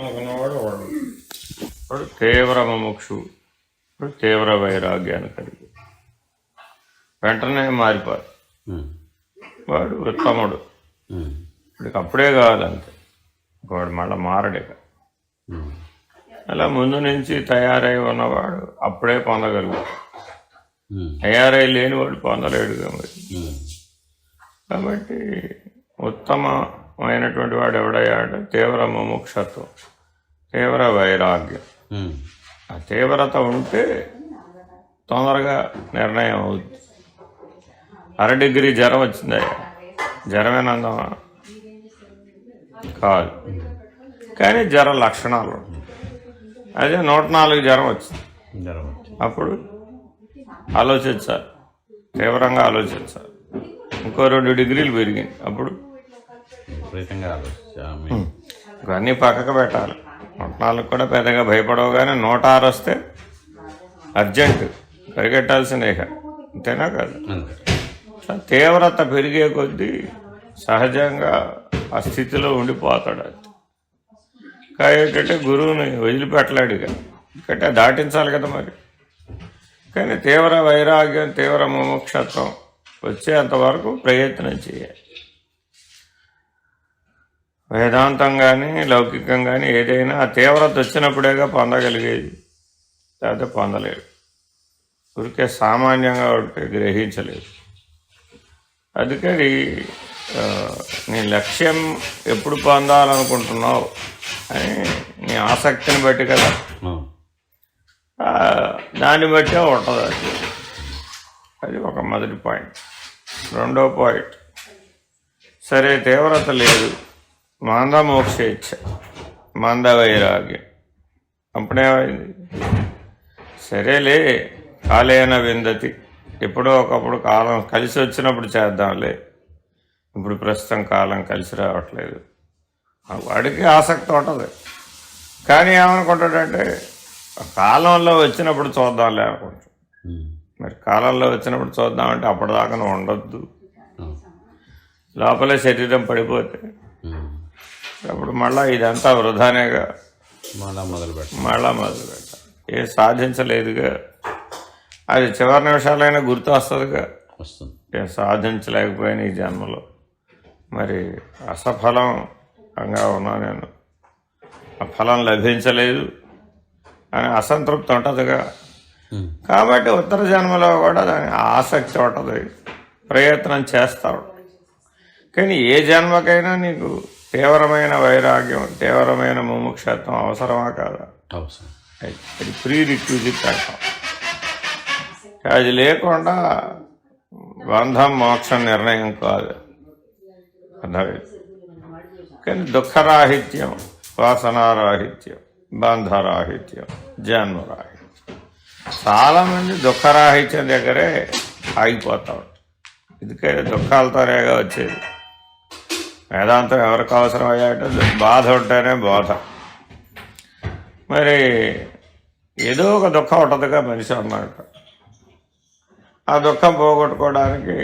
అనుకున్నవాడు వాడు వాడు తీవ్ర ముముక్షు, తీవ్ర వైరాగ్యాన్ని కలిగి వెంటనే మారిపోరు. వాడు ఉత్తముడు, వాడికి అప్పుడే కావాలంతే, వాడు మళ్ళీ మారడిక. అలా ముందు నుంచి తయారై ఉన్నవాడు అప్పుడే పొందగలుగుతాడు, తయారై లేనివాడు పొందలేడుగా మరి. కాబట్టి ఉత్తమమైనటువంటి వాడు ఎవడయ్యాడు? తీవ్ర ముముక్షత్వం, తీవ్ర వైరాగ్యం. ఆ తీవ్రత ఉంటే తొందరగా నిర్ణయం అవుతుంది. 1/2 డిగ్రీ జ్వరం వచ్చిందయ్యా, జ్వరమేనందమా? కాదు, కానీ జ్వరం లక్షణాలు ఉంటాయి. అదే 104 జ్వరం వచ్చింది, అప్పుడు ఆలోచించాలి, తీవ్రంగా ఆలోచించాలి. ఇంకో 2 డిగ్రీలు పెరిగింది, అప్పుడు ఇవన్నీ పక్కకు పెట్టాలి. 104 కూడా పెద్దగా భయపడవు, కానీ 106 వస్తే అర్జెంటు పరిగెట్టాల్సిందే, అంతేనా కాదు? తీవ్రత పెరిగే కొద్దీ సహజంగా ఆ స్థితిలో ఉండిపోతాడు. అది ఏంటంటే గురువుని వదిలిపెట్టలేడు కదా, ఎందుకంటే దాటించాలి కదా మరి. కానీ తీవ్ర వైరాగ్యం, తీవ్ర ముముక్షత్వం వచ్చేంతవరకు ప్రయత్నం చేయాలి. వేదాంతం కానీ లౌకికం కానీ ఏదైనా ఆ తీవ్రత వచ్చినప్పుడేగా పొందగలిగేది, లేకపోతే పొందలేడు. ఊరికే సామాన్యంగా ఉంటే గ్రహించలేదు. అందుకని నీ లక్ష్యం ఎప్పుడు పొందాలనుకుంటున్నావు అని నీ ఆసక్తిని బట్టి కదా, దాన్ని బట్టే ఉంటుంది. అది ఒక మొదటి పాయింట్. రెండో పాయింట్, సరే తీవ్రత లేదు, మంద మోక్షేచ్ఛ, మంద వైరాగ్యం. అప్పుడేమైంది? సరేలే, కాలేన విందతి, ఎప్పుడో ఒకప్పుడు కాలం కలిసి వచ్చినప్పుడు చేద్దాంలే, ఇప్పుడు ప్రస్తుతం కాలం కలిసి రావట్లేదు. వాడికి ఆసక్తి ఉంటుంది, కానీ ఏమనుకుంటాడంటే కాలంలో వచ్చినప్పుడు చూద్దాంలే అనుకుంటాడు. మరి కాలంలో వచ్చినప్పుడు చూద్దామంటే అప్పటిదాకా నువ్వు ఉండొద్దు, లోపలే శరీరం పడిపోతే అప్పుడు మళ్ళీ ఇదంతా వృధానేగా, మళ్ళా మొదలు పెట్టాలి. ఏం సాధించలేదుగా, అది చివరి నిమిషాలైనా గుర్తు వస్తుందిగా. ఏం సాధించలేకపోయినా ఈ జన్మలో, మరి అసఫలంగా ఉన్నా నేను, ఆ ఫలం లభించలేదు అని అసంతృప్తి ఉంటుందిగా. కాబట్టి ఉత్తర జన్మలో కూడా దాని ఆసక్తి ఉంటుంది, ప్రయత్నం చేస్తాడు. కానీ ఏ జన్మకైనా నీకు తీవ్రమైన వైరాగ్యం, తీవ్రమైన ముముక్షత్వం అవసరమా కాదా? అది ప్రీ రిక్విజిట్ అంటాం. అది లేకుండా బంధం మోక్షం నిర్ణయం కాదు. అర్థమైంది? కానీ దుఃఖరాహిత్యం, వాసనారాహిత్యం, బంధరాహిత్యం, జన్మరాహిత్యం. చాలామంది దుఃఖరాహిత్యం దగ్గరే ఆగిపోతా ఉంటారు. ఎందుకంటే దుఃఖాలతోనేగా వచ్చేది. వేదాంతం ఎవరికి అవసరం అయ్యాయంటే బాధ ఉంటేనే బోధ. మరి ఏదో ఒక దుఃఖం ఉంటుందిగా మనిషి అన్నమాట. ఆ దుఃఖం పోగొట్టుకోవడానికి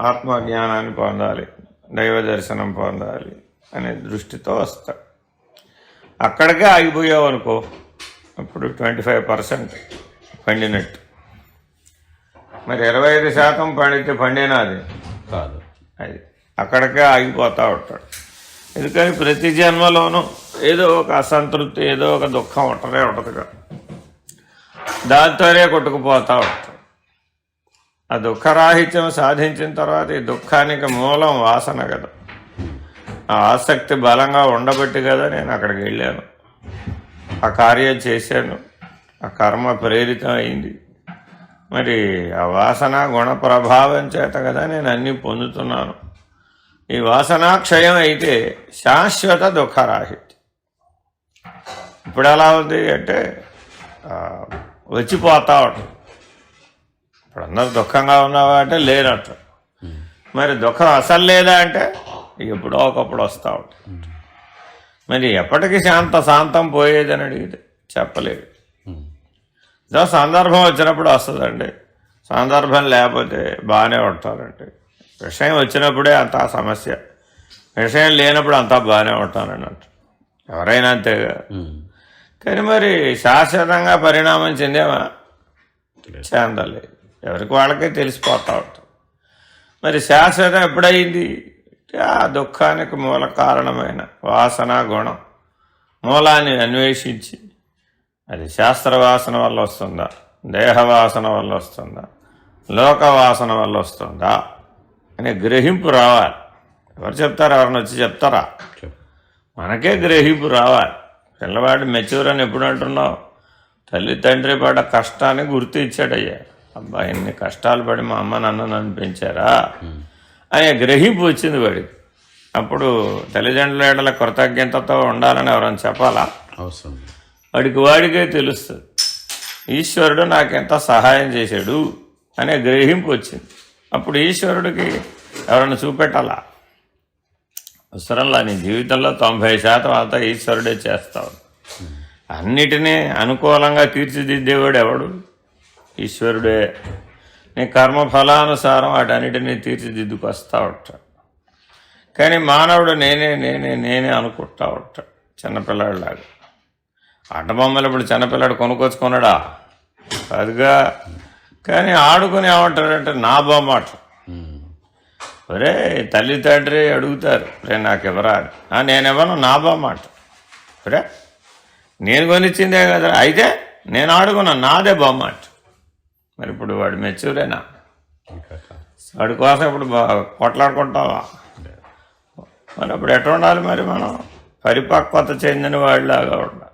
ఆత్మజ్ఞానాన్ని పొందాలి, దైవ దర్శనం పొందాలి అనే దృష్టితో వస్తాడు. అక్కడికే ఆగిపోయావు అనుకో, అప్పుడు 25% పండినట్టు. మరి 25% పండితే పండినా అది కాదు, అది అక్కడికే ఆగిపోతూ ఉంటాడు. ఎందుకని ప్రతి జన్మలోనూ ఏదో ఒక అసంతృప్తి, ఏదో ఒక దుఃఖం ఉంటుందిగా, దాంతోనే కొట్టుకుపోతూ ఉంటాడు. ఆ దుఃఖరాహిత్యం సాధించిన తర్వాత ఈ దుఃఖానికి మూలం వాసన కదా. ఆ ఆసక్తి బలంగా ఉండబట్టి కదా నేను అక్కడికి వెళ్ళాను, ఆ కార్యం చేశాను, ఆ కర్మ ప్రేరితం అయింది. మరి ఆ వాసన గుణ ప్రభావం చేత కదా నేను అన్నీ పొందుతున్నాను. ఈ వాసనాక్షయం అయితే శాశ్వత దుఃఖరాహిత్యం. ఇప్పుడు ఎలా ఉంది అంటే వచ్చిపోతా ఉంటుంది. ఇప్పుడు అందరూ దుఃఖంగా ఉన్నావా అంటే లేనట్టు. మరి దుఃఖం అసలు లేదా అంటే ఎప్పుడో ఒకప్పుడు వస్తూ ఉంటుంది. మరి ఎప్పటికీ శాంతం పోయేదని అడిగితే చెప్పలేదు. ఏదో సందర్భం వచ్చినప్పుడు వస్తుందండి, సందర్భం లేకపోతే బాగానే ఉంటారండి. విషయం వచ్చినప్పుడే అంతా సమస్య, విషయం లేనప్పుడు అంతా బాగానే ఉంటానన్నట్టు. ఎవరైనా అంతేగా. కానీ మరి శాశ్వతంగా పరిణామం చెందేమా? చెందలేదు. ఎవరికి వాళ్ళకే తెలిసిపోతా ఉంటాం. మరి శాశ్వతం ఎప్పుడయింది? ఆ దుఃఖానికి మూల కారణమైన వాసన గుణం మూలాన్ని అన్వేషించి అది శాస్త్రవాసన వల్ల వస్తుందా, దేహవాసన వల్ల వస్తుందా, లోకవాసన వల్ల వస్తుందా అనే గ్రహింపు రావాలి. ఎవరు చెప్తారు? ఎవరిని వచ్చి చెప్తారా? మనకే గ్రహింపు రావాలి. పిల్లవాడు మెచ్యూర్ అని ఎప్పుడు అంటున్నావు? తల్లి తండ్రి పడ్డ కష్టాన్ని గుర్తు ఇచ్చాడయ్యా. అబ్బా ఎన్ని కష్టాలు పడి మా అమ్మ నాన్న నన్ను పెంచారా అనే గ్రహింపు వచ్చింది వాడికి. అప్పుడు తల్లిదండ్రుల ఏడల కృతజ్ఞతతో ఉండాలని ఎవరైనా చెప్పాలా? అవసరం. వాడికే తెలుస్తుంది ఈశ్వరుడు నాకెంత సహాయం చేశాడు అనే గ్రహింపు వచ్చింది. అప్పుడు ఈశ్వరుడికి ఎవరైనా చూపెట్టాలా? అవసరంలా. నీ జీవితంలో 90% అంతా ఈశ్వరుడే చేస్తావు. అన్నిటినీ అనుకూలంగా తీర్చిదిద్దేవాడు ఎవడు? ఈశ్వరుడే. నీ కర్మఫలానుసారం వాటన్నిటినీ తీర్చిదిద్దుకొస్తా ఉంటాడు. కానీ మానవుడు నేనే నేనే నేనే అనుకుంటా ఉంటాడు చిన్నపిల్లాడిలాగా. ఆటబొమ్మలు ఇప్పుడు చిన్నపిల్లాడు కొనుక్కొచ్చుకున్నాడా? అదిగా. కానీ ఆడుకుని ఏమంటాడంటే నా బొమ్మ అట్లా. ఒరే తల్లి తండ్రి అడుగుతారు, రే నాకు ఎవరా? నేనెవను, నా బొమ్మ అట్ట. ఒరే నేను కొనిచ్చిందే కదా, అయితే నేను ఆడుకున్నా, నాదే బొమ్మ అట్ట. మరి ఇప్పుడు వాడు మెచ్యూరేనా? వాడి కోసం ఇప్పుడు కొట్లాడుకుంటావా? మరి అప్పుడు ఎట్లా ఉండాలి? మరి మనం పరిపక్వత చెందిన వాడిలాగా ఉండాలి.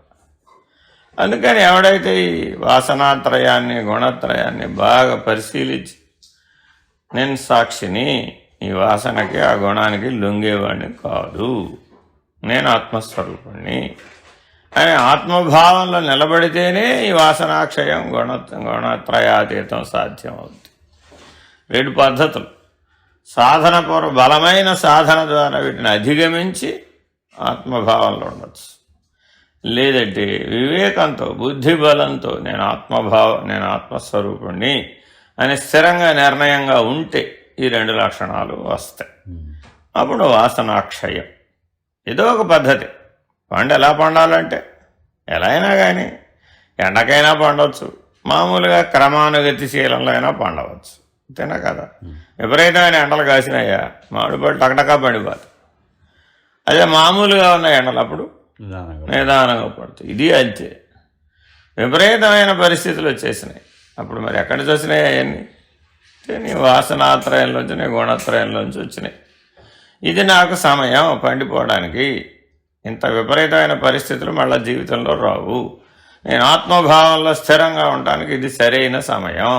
అందుకని ఎవడైతే ఈ వాసనాత్రయాన్ని గుణత్రయాన్ని బాగా పరిశీలించి నేను సాక్షిని, ఈ వాసనకి ఆ గుణానికి లొంగేవాడిని కాదు, నేను ఆత్మస్వరూపుణ్ణి అని ఆత్మభావంలో నిలబడితేనే ఈ వాసనాక్షయం గుణత్రయాతీతం సాధ్యం అవుతుంది. 2 పద్ధతులు. బలమైన సాధన ద్వారా వీటిని అధిగమించి ఆత్మభావంలో ఉండొచ్చు. లేదంటే వివేకంతో బుద్ధి బలంతో నేను ఆత్మస్వరూపుణ్ణి అని స్థిరంగా నిర్ణయంగా ఉంటే ఈ 2 లక్షణాలు వస్తాయి. అప్పుడు వాసనాక్షయం. ఏదో ఒక పద్ధతి. పండు ఎలా పండాలంటే ఎలా అయినా కానీ ఎండకైనా పండవచ్చు, మామూలుగా క్రమానుగతిశీలంలో అయినా పండవచ్చు. అంతేనా కదా? విపరీతమైన ఎండలు కాసినాయా మామిడిపళ్ళు టకటకా పండిపోతాయి. అదే మామూలుగా ఉన్న ఎండలు అప్పుడు నిదానంగా పడుతుంది. ఇది అంతే. విపరీతమైన పరిస్థితులు వచ్చేసినాయి. అప్పుడు మరి ఎక్కడి నుంచి వచ్చినాయి అవన్నీ? నీ వాసనాత్రయంలోంచి, నీ గుణత్రయంలోంచి వచ్చినాయి. ఇది నాకు సమయం పండిపోవడానికి. ఇంత విపరీతమైన పరిస్థితులు మళ్ళీ జీవితంలో రావు. నేను ఆత్మభావంలో స్థిరంగా ఉండటానికి ఇది సరైన సమయం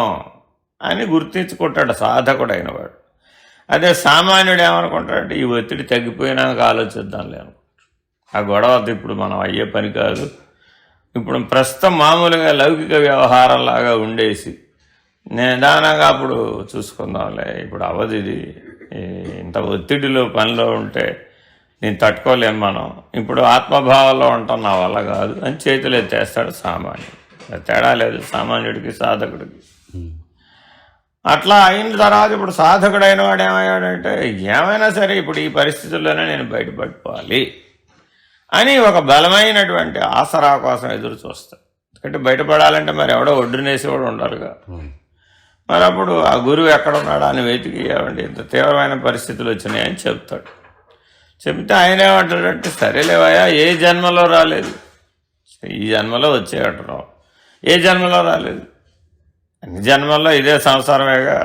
అని గుర్తించుకుంటాడు సాధకుడైన వాడు. అదే సామాన్యుడు ఏమనుకుంటాడంటే ఈ ఒత్తిడి తగ్గిపోయినాక ఆలోచిద్దాంలే అనుకుంటాడు. ఆ గొడవ ఇప్పుడు మనం అయ్యే పని కాదు. ఇప్పుడు ప్రస్తుతం మామూలుగా లౌకిక వ్యవహారంలాగా ఉండేసి నిదానంగా అప్పుడు చూసుకుందాంలే, ఇప్పుడు అవదు, ఇది ఇంత ఒత్తిడిలో పనిలో ఉంటే నేను తట్టుకోలేం మనం, ఇప్పుడు ఆత్మభావంలో ఉంటాం, నా వల్ల కాదు అని చేతులు ఎత్తేస్తాడు సామాన్యుడు. తేడా లేదు సామాన్యుడికి సాధకుడికి. అట్లా అయిన తర్వాత ఇప్పుడు సాధకుడైన వాడు ఏమయ్యాడంటే ఏమైనా సరే ఇప్పుడు ఈ పరిస్థితుల్లోనే నేను బయటపడిపోవాలి అని ఒక బలమైనటువంటి ఆసరా కోసం ఎదురు చూస్తాడు. ఎందుకంటే బయటపడాలంటే మరి ఎవడో ఒడ్డునేసేవాడు ఉండాలిగా. మరి అప్పుడు ఆ గురువు ఎక్కడ ఉన్నాడా అని వెతికి ఏమండి ఇంత తీవ్రమైన పరిస్థితులు వచ్చినాయని చెప్తాడు. చెప్తే ఆయన ఏమంటాడంటే సరేలేవయ్యా, ఏ జన్మలో రాలేదు, ఈ జన్మలో వచ్చేయటం, ఏ జన్మలో రాలేదు, అన్ని జన్మల్లో ఇదే సంసారమేగా,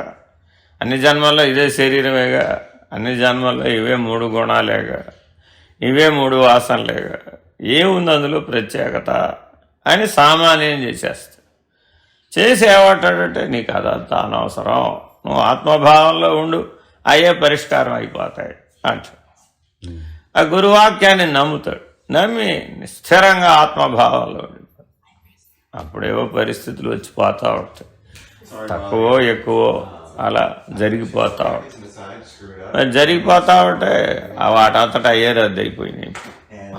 అన్ని జన్మల్లో ఇదే శరీరమేగా, అన్ని జన్మల్లో ఇవే 3 గుణాలేగా, ఇవే 3 వాసనలేగా, ఏముంది అందులో ప్రత్యేకత అని సామాన్యం చేసేస్తాడు. చేసి ఏమంటాడంటే నీకు అదంతా అనవసరం, నువ్వు ఆత్మభావంలో ఉండు, అయ్యే పరిష్కారం అయిపోతాయి అంటాడు. ఆ గురువాక్యాన్ని నమ్ముతాడు. నమ్మి స్థిరంగా ఆత్మభావంలో ఉండిపోతాడు. అప్పుడేవో పరిస్థితులు వచ్చి పోతూ ఉంటాయి, తక్కువ ఎక్కువ అలా జరిగిపోతూ ఉంటాయి. జరిగిపోతూ ఉంటే వాటంతటా అయ్యే రద్దు అయిపోయినాయి.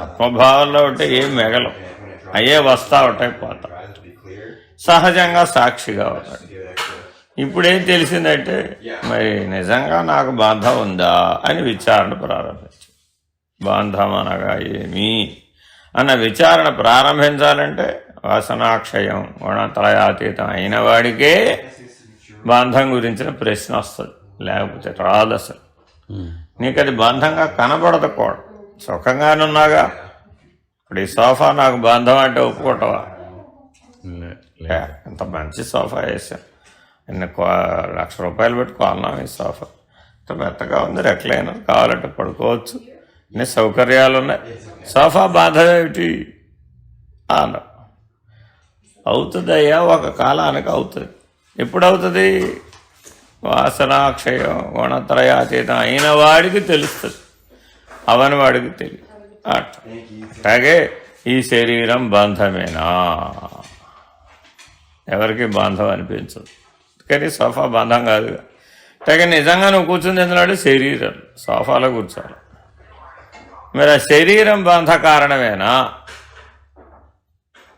ఆత్మభావంలో ఉంటే ఏం మిగలం, అయ్యే వస్తూ ఉంటాయి పోతా సహజంగా సాక్షిగా ఉన్నాడు. ఇప్పుడేం తెలిసిందంటే మరి నిజంగా నాకు బాధ ఉందా అని విచారణ ప్రారంభించు. బాంధం అనగా ఏమి, అన్న విచారణ ప్రారంభించాలంటే వాసనాక్షయం గుణత్రయాతీతం అయిన వాడికే బంధం గురించిన ప్రశ్న వస్తుంది, లేకపోతే రాదు అసలు. నీకు అది బంధంగా కనబడదు కూడా. సుఖంగానున్నాగా. ఇప్పుడు ఈ సోఫా నాకు బంధం అంటే ఒప్పుకోవటవా? ఇంత మంచి సోఫా వేసాం, ఇన్ని ₹1,00,000 పెట్టి కొన్నాం ఈ సోఫా, ఇంత మెత్తగా ఉంది, రెక్లైనర్ కావాలంటే పడుకోవచ్చు, ఇన్ని సౌకర్యాలు ఉన్నాయి, సోఫా బాధ ఏమిటి అన్న. అవుతుందయ్యా, ఒక కాలానికి అవుతుంది. ఎప్పుడు అవుతుంది? వాసనాక్షయం గుణత్రయాతీతం అయిన వాడికి తెలుస్తుంది, అవని వాడికి తెలియదు. అట్లాగే ఈ శరీరం బంధమేనా? ఎవరికి బంధం అనిపించదు, కానీ సోఫా బంధం కాదుగా. అట్లాగే నిజంగా నువ్వు కూర్చుని తిన్నాడు శరీరం, సోఫాలో కూర్చోవాలి. మరి ఆ శరీరం బంధ కారణమేనా?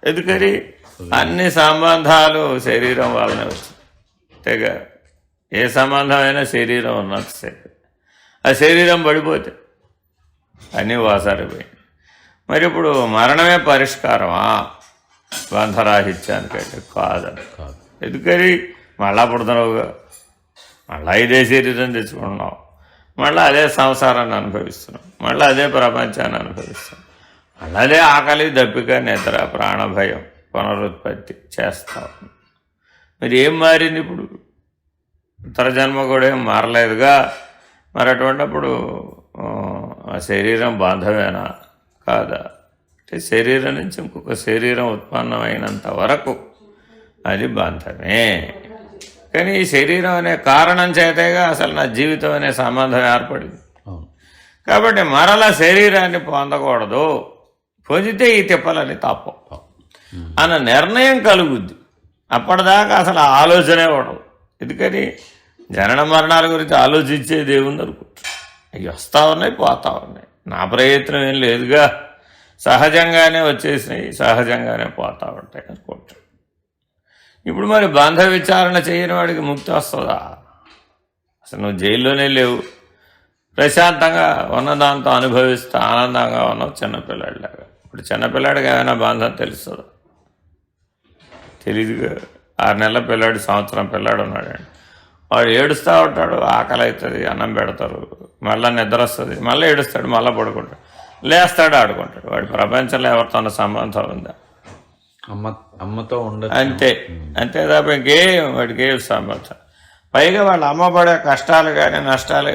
ఎందుకని అన్ని సంబంధాలు శరీరం వల్లనే వచ్చింది. అంతేగా, ఏ సంబంధమైనా శరీరం ఉన్నంతసేపు. ఆ శరీరం పడిపోతే అన్నీ వాసారిపోయి. మరి ఇప్పుడు మరణమే పరిష్కారమా బంధరాహిత్యానికంటే? కాదని. ఎందుకని మళ్ళా పుడుతున్నావుగా, మళ్ళీ ఇదే శరీరం తెచ్చుకుంటున్నావు, మళ్ళీ అదే సంసారాన్ని అనుభవిస్తున్నావు, మళ్ళీ అదే ప్రపంచాన్ని అనుభవిస్తున్నావు, మళ్ళీ అదే ఆకలి, దప్పిక, నిద్ర, ప్రాణభయం, పునరుత్పత్తి చేస్తావు. మరి ఏం మారింది ఇప్పుడు? ఇతర జన్మ కూడా ఏం మారలేదుగా. మరి అటువంటిప్పుడు ఆ శరీరం బంధమేనా కాదా? అంటే శరీరం నుంచి ఇంకొక శరీరం ఉత్పన్నమైనంత వరకు అది బంధమే. కానీ ఈ శరీరం అనే కారణం చేతేగా అసలు నా జీవితం అనే సంబంధం ఏర్పడింది. కాబట్టి మరలా శరీరాన్ని పొందకూడదు, పొందితే ఈ తిప్పలని తప్ప అన్న నిర్ణయం కలుగుద్ది. అప్పటిదాకా అసలు ఆలోచనే ఉండదు. ఎందుకని జనన మరణాల గురించి ఆలోచించేది ఏముంది అనుకుంటారు. అవి వస్తూ ఉన్నాయి, పోతా ఉన్నాయి, నా ప్రయత్నం ఏం లేదుగా, సహజంగానే వచ్చేసినాయి, సహజంగానే పోతూ ఉంటాయి అనుకుంటారు. ఇప్పుడు మరి బంధ విచారణ చేయని వాడికి ముక్తి వస్తుందా? అసలు నువ్వు జైల్లోనే లేవు, ప్రశాంతంగా ఉన్నదాంతో అనుభవిస్తూ ఆనందంగా ఉన్నావు చిన్నపిల్లాడిలాగా. ఇప్పుడు చిన్నపిల్లాడికి ఏమైనా బంధం తెలుస్తుందా? తెలీదుగా. 6 నెలల పిల్లాడు, సంవత్సరం పిల్లాడు ఉన్నాడండి, వాడు ఏడుస్తూ ఉంటాడు, ఆకలి అవుతుంది, అన్నం పెడతారు, మళ్ళీ నిద్ర వస్తుంది, మళ్ళీ ఏడుస్తాడు, మళ్ళీ పడుకుంటాడు, లేస్తాడు, ఆడుకుంటాడు. వాడి ప్రపంచంలో ఎవరితో సంబంధం ఉందా? అమ్మతో ఉండదు. అంతే, అంతే తప్ప ఇంకేం వాడికి ఏం సంబంధం. పైగా వాళ్ళ అమ్మ పడే కష్టాలు కానీ నష్టాలు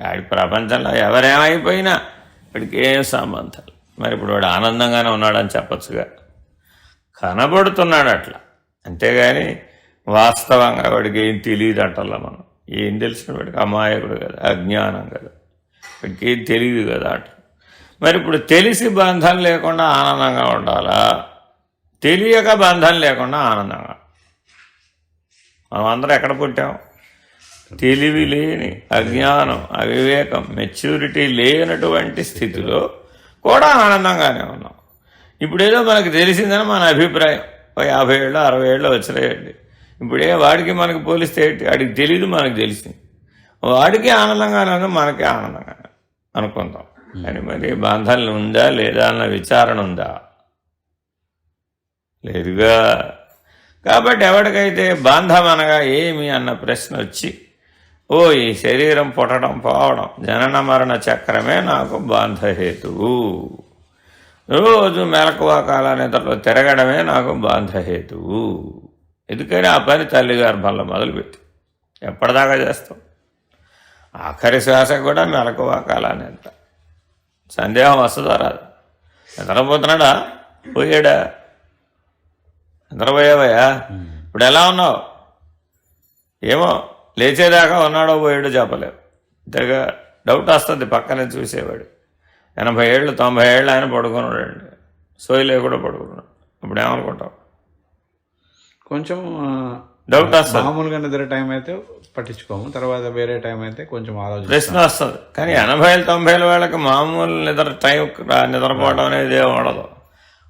వాడి ప్రపంచంలో ఎవరేమైపోయినా వాడికి ఏం సంబంధాలు. మరి ఇప్పుడు వాడు ఆనందంగానే ఉన్నాడని చెప్పచ్చుగా, కనబడుతున్నాడు అట్లా. అంతేగాని వాస్తవంగా వాడికి ఏం తెలియదు అంటల్లా మనం. ఏం తెలిసిన వాడికి అమాయకుడు కదా, అజ్ఞానం కదా, వాడికి ఏం తెలియదు కదా అట్లా. మరి ఇప్పుడు తెలిసి బంధం లేకుండా ఆనందంగా ఉండాలా, తెలియక బంధం లేకుండా ఆనందంగా? మనం అందరం ఎక్కడ పుట్టాం? తెలివి లేని, అజ్ఞానం, అవివేకం, మెచ్యూరిటీ లేనటువంటి స్థితిలో కూడా ఆనందంగానే ఉన్నాం. ఇప్పుడేదో మనకు తెలిసిందని మన అభిప్రాయం. 50 ఏళ్ళు 60 ఏళ్ళు వచ్చినాయండి. ఇప్పుడే వాడికి మనకి పోలిస్తే ఏంటి? వాడికి తెలియదు, మనకు తెలిసింది. వాడికి ఆనందంగానే ఉంది, మనకే ఆనందంగానే అనుకుందాం. అని మరి బంధాలు ఉందా లేదా అన్న విచారణ ఉందా? లేదుగా. కాబట్టి ఎవరికైతే బంధం అనగా ఏమి అన్న ప్రశ్న వచ్చి, ఓ ఈ శరీరం పుట్టడం పోవడం, జనన మరణ చక్రమే నాకు బాంధహేతువు, రోజు మెలకువ కాల నిద్రలో తిరగడమే నాకు బాంధహేతువు. ఎందుకని ఆ పని తల్లి గర్భంలో మొదలుపెట్టి ఎప్పటిదాకా చేస్తాం? ఆఖరి శ్వాస కూడా మెలకువ కాల నిద్ర. సందేహం వస్తుందా రాదు? నిద్రపోతున్నాడా, పోయాడా? నిద్రపోయావయ్యా, ఇప్పుడు ఎలా ఉన్నావు? ఏమో, లేచేదాకా ఉన్నాడో పోయాడో చెప్పలేవు. అంతేగా, డౌట్ వస్తుంది పక్కనే చూసేవాడు. 80 ఏళ్ళు 90 ఏళ్ళు ఆయన పడుకున్నాడండి, సోయిలే కూడా పడుకున్నాడు. ఇప్పుడు ఏమనుకుంటావు? కొంచెం డౌట్ వస్తుంది. మామూలుగా నిద్ర టైం అయితే పట్టించుకోము, తర్వాత వేరే టైం అయితే కొంచెం ఆలోచన ప్రశ్న వస్తుంది. కానీ 80 90 వాళ్ళకి మామూలు నిద్ర టైం నిద్రపోవడం అనేది ఏమి ఉండదు.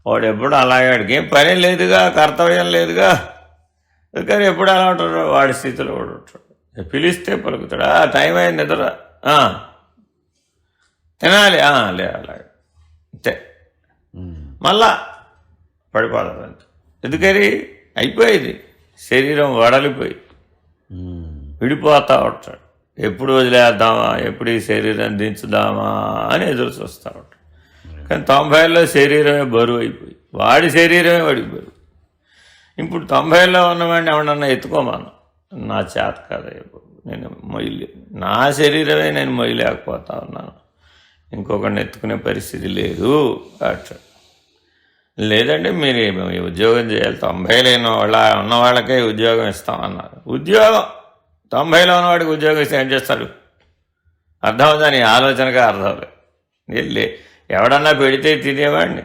వాడు ఎప్పుడు అలాగే, వాడికి ఏం పని లేదుగా, కర్తవ్యం లేదుగా, కానీ ఎప్పుడు అలా ఉంటాడు, వాడి స్థితిలో వాడు ఉంటాడు. పిలిస్తే పలుకుతాడు, టైం అయింది నిద్ర, తినాలి, లే అలాగే. అంతే, మళ్ళా పడిపోతాడు అంతే. ఎందుకని అయిపోయింది, శరీరం వడలిపోయి విడిపోతూ ఉంటాడు. ఎప్పుడు వదిలేద్దామా, ఎప్పుడు ఈ శరీరం దించుదామా అని ఎదురు చూస్తూ ఉంటాడు. కానీ 90లో శరీరమే బరువు అయిపోయి, వాడి శరీరమే వాడికి బరువు. ఇప్పుడు 90లో ఉన్నవాడిని ఎవడన్నా ఎత్తుకోమాను, నా చేత కదా, నేను మొయ్యలే, నా శరీరమే నేను మొయ్యలేకపోతా ఉన్నాను, ఇంకొకరిని ఎత్తుకునే పరిస్థితి లేదు అట్లా. లేదంటే మీరు ఉద్యోగం చేయాలి, 90 లేని ఉన్న వాళ్ళకే ఉద్యోగం ఇస్తామన్నారు. ఉద్యోగం 90లో ఉన్నవాడికి ఉద్యోగం ఇస్తే ఏం చేస్తాడు? అర్థమవుతా, నీ ఆలోచనగా అర్థం లేదు. ఎవడన్నా పెడితే తినేవాడిని,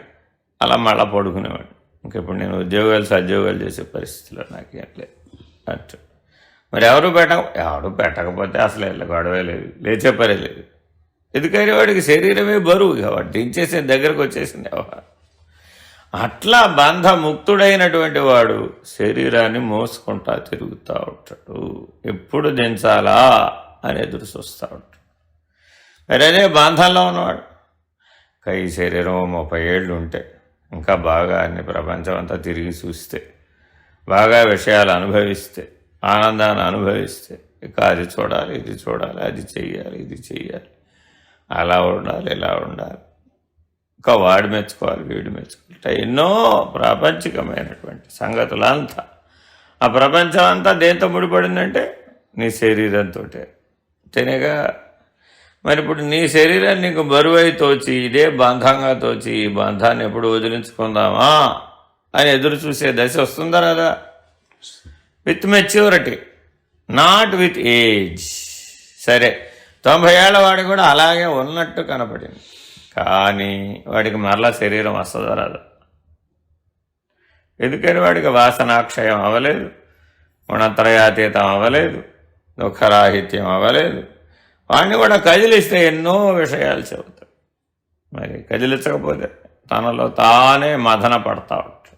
అలా మళ్ళా పడుకునేవాడిని. ఇంకెప్పుడు నేను ఉద్యోగాలు సద్యోగాలు చేసే పరిస్థితిలో నాకేం లేదు అట్టు. మరి ఎవరు పెట్టకపోతే అసలు గొడవే లేదు, లేచే పరే లేదు. ఎందుకని వాడికి శరీరమే బరువు, వాడు దించేసే దగ్గరకు వచ్చేసింది వ్యవహారం. అట్లా బంధముక్తుడైనటువంటి వాడు శరీరాన్ని మోసుకుంటా తిరుగుతూ ఉంటాడు, ఎప్పుడు దించాలా అని ఎదురు చూస్తూ ఉంటాడు. మరి అదే బంధంలో ఉన్నవాడు ఈ శరీరం 30 ఏళ్ళు ఉంటే, ఇంకా బాగా అన్ని ప్రపంచం అంతా తిరిగి చూస్తే, బాగా విషయాలు అనుభవిస్తే, ఆనందాన్ని అనుభవిస్తే, ఇక అది చూడాలి, ఇది చూడాలి, అది చెయ్యాలి, ఇది చెయ్యాలి, అలా ఉండాలి, ఇలా ఉండాలి, ఇంకా వాడు మెచ్చుకోవాలి, వీడు మెచ్చుకోవాలి, ఎన్నో ప్రాపంచికమైనటువంటి సంగతులంతా. ఆ ప్రపంచం అంతా దేంతో ముడిపడిందంటే నీ శరీరంతో తినేగా. మరి ఇప్పుడు నీ శరీరాన్ని నీకు బరువై తోచి, ఇదే బంధంగా తోచి, ఈ బంధాన్ని ఎప్పుడు వదిలించుకుందామా అని ఎదురు చూసే దశ వస్తుందా రాదా? With maturity, not with age. సరే, 90 ఏళ్ల వాడు కూడా అలాగే ఉన్నట్టు కనపడింది, కానీ వాడికి మరలా శరీరం వస్తుందా రాదా? ఎందుకని వాడికి వాసనాక్షయం అవ్వలేదు, గుణత్రయాతీతం అవ్వలేదు, దుఃఖరాహిత్యం అవ్వలేదు. వాడిని కూడా కదిలిస్తే ఎన్నో విషయాలు చెబుతాడు. మరి కదిలించకపోతే తనలో తానే మదన పడతా ఉంటాడు.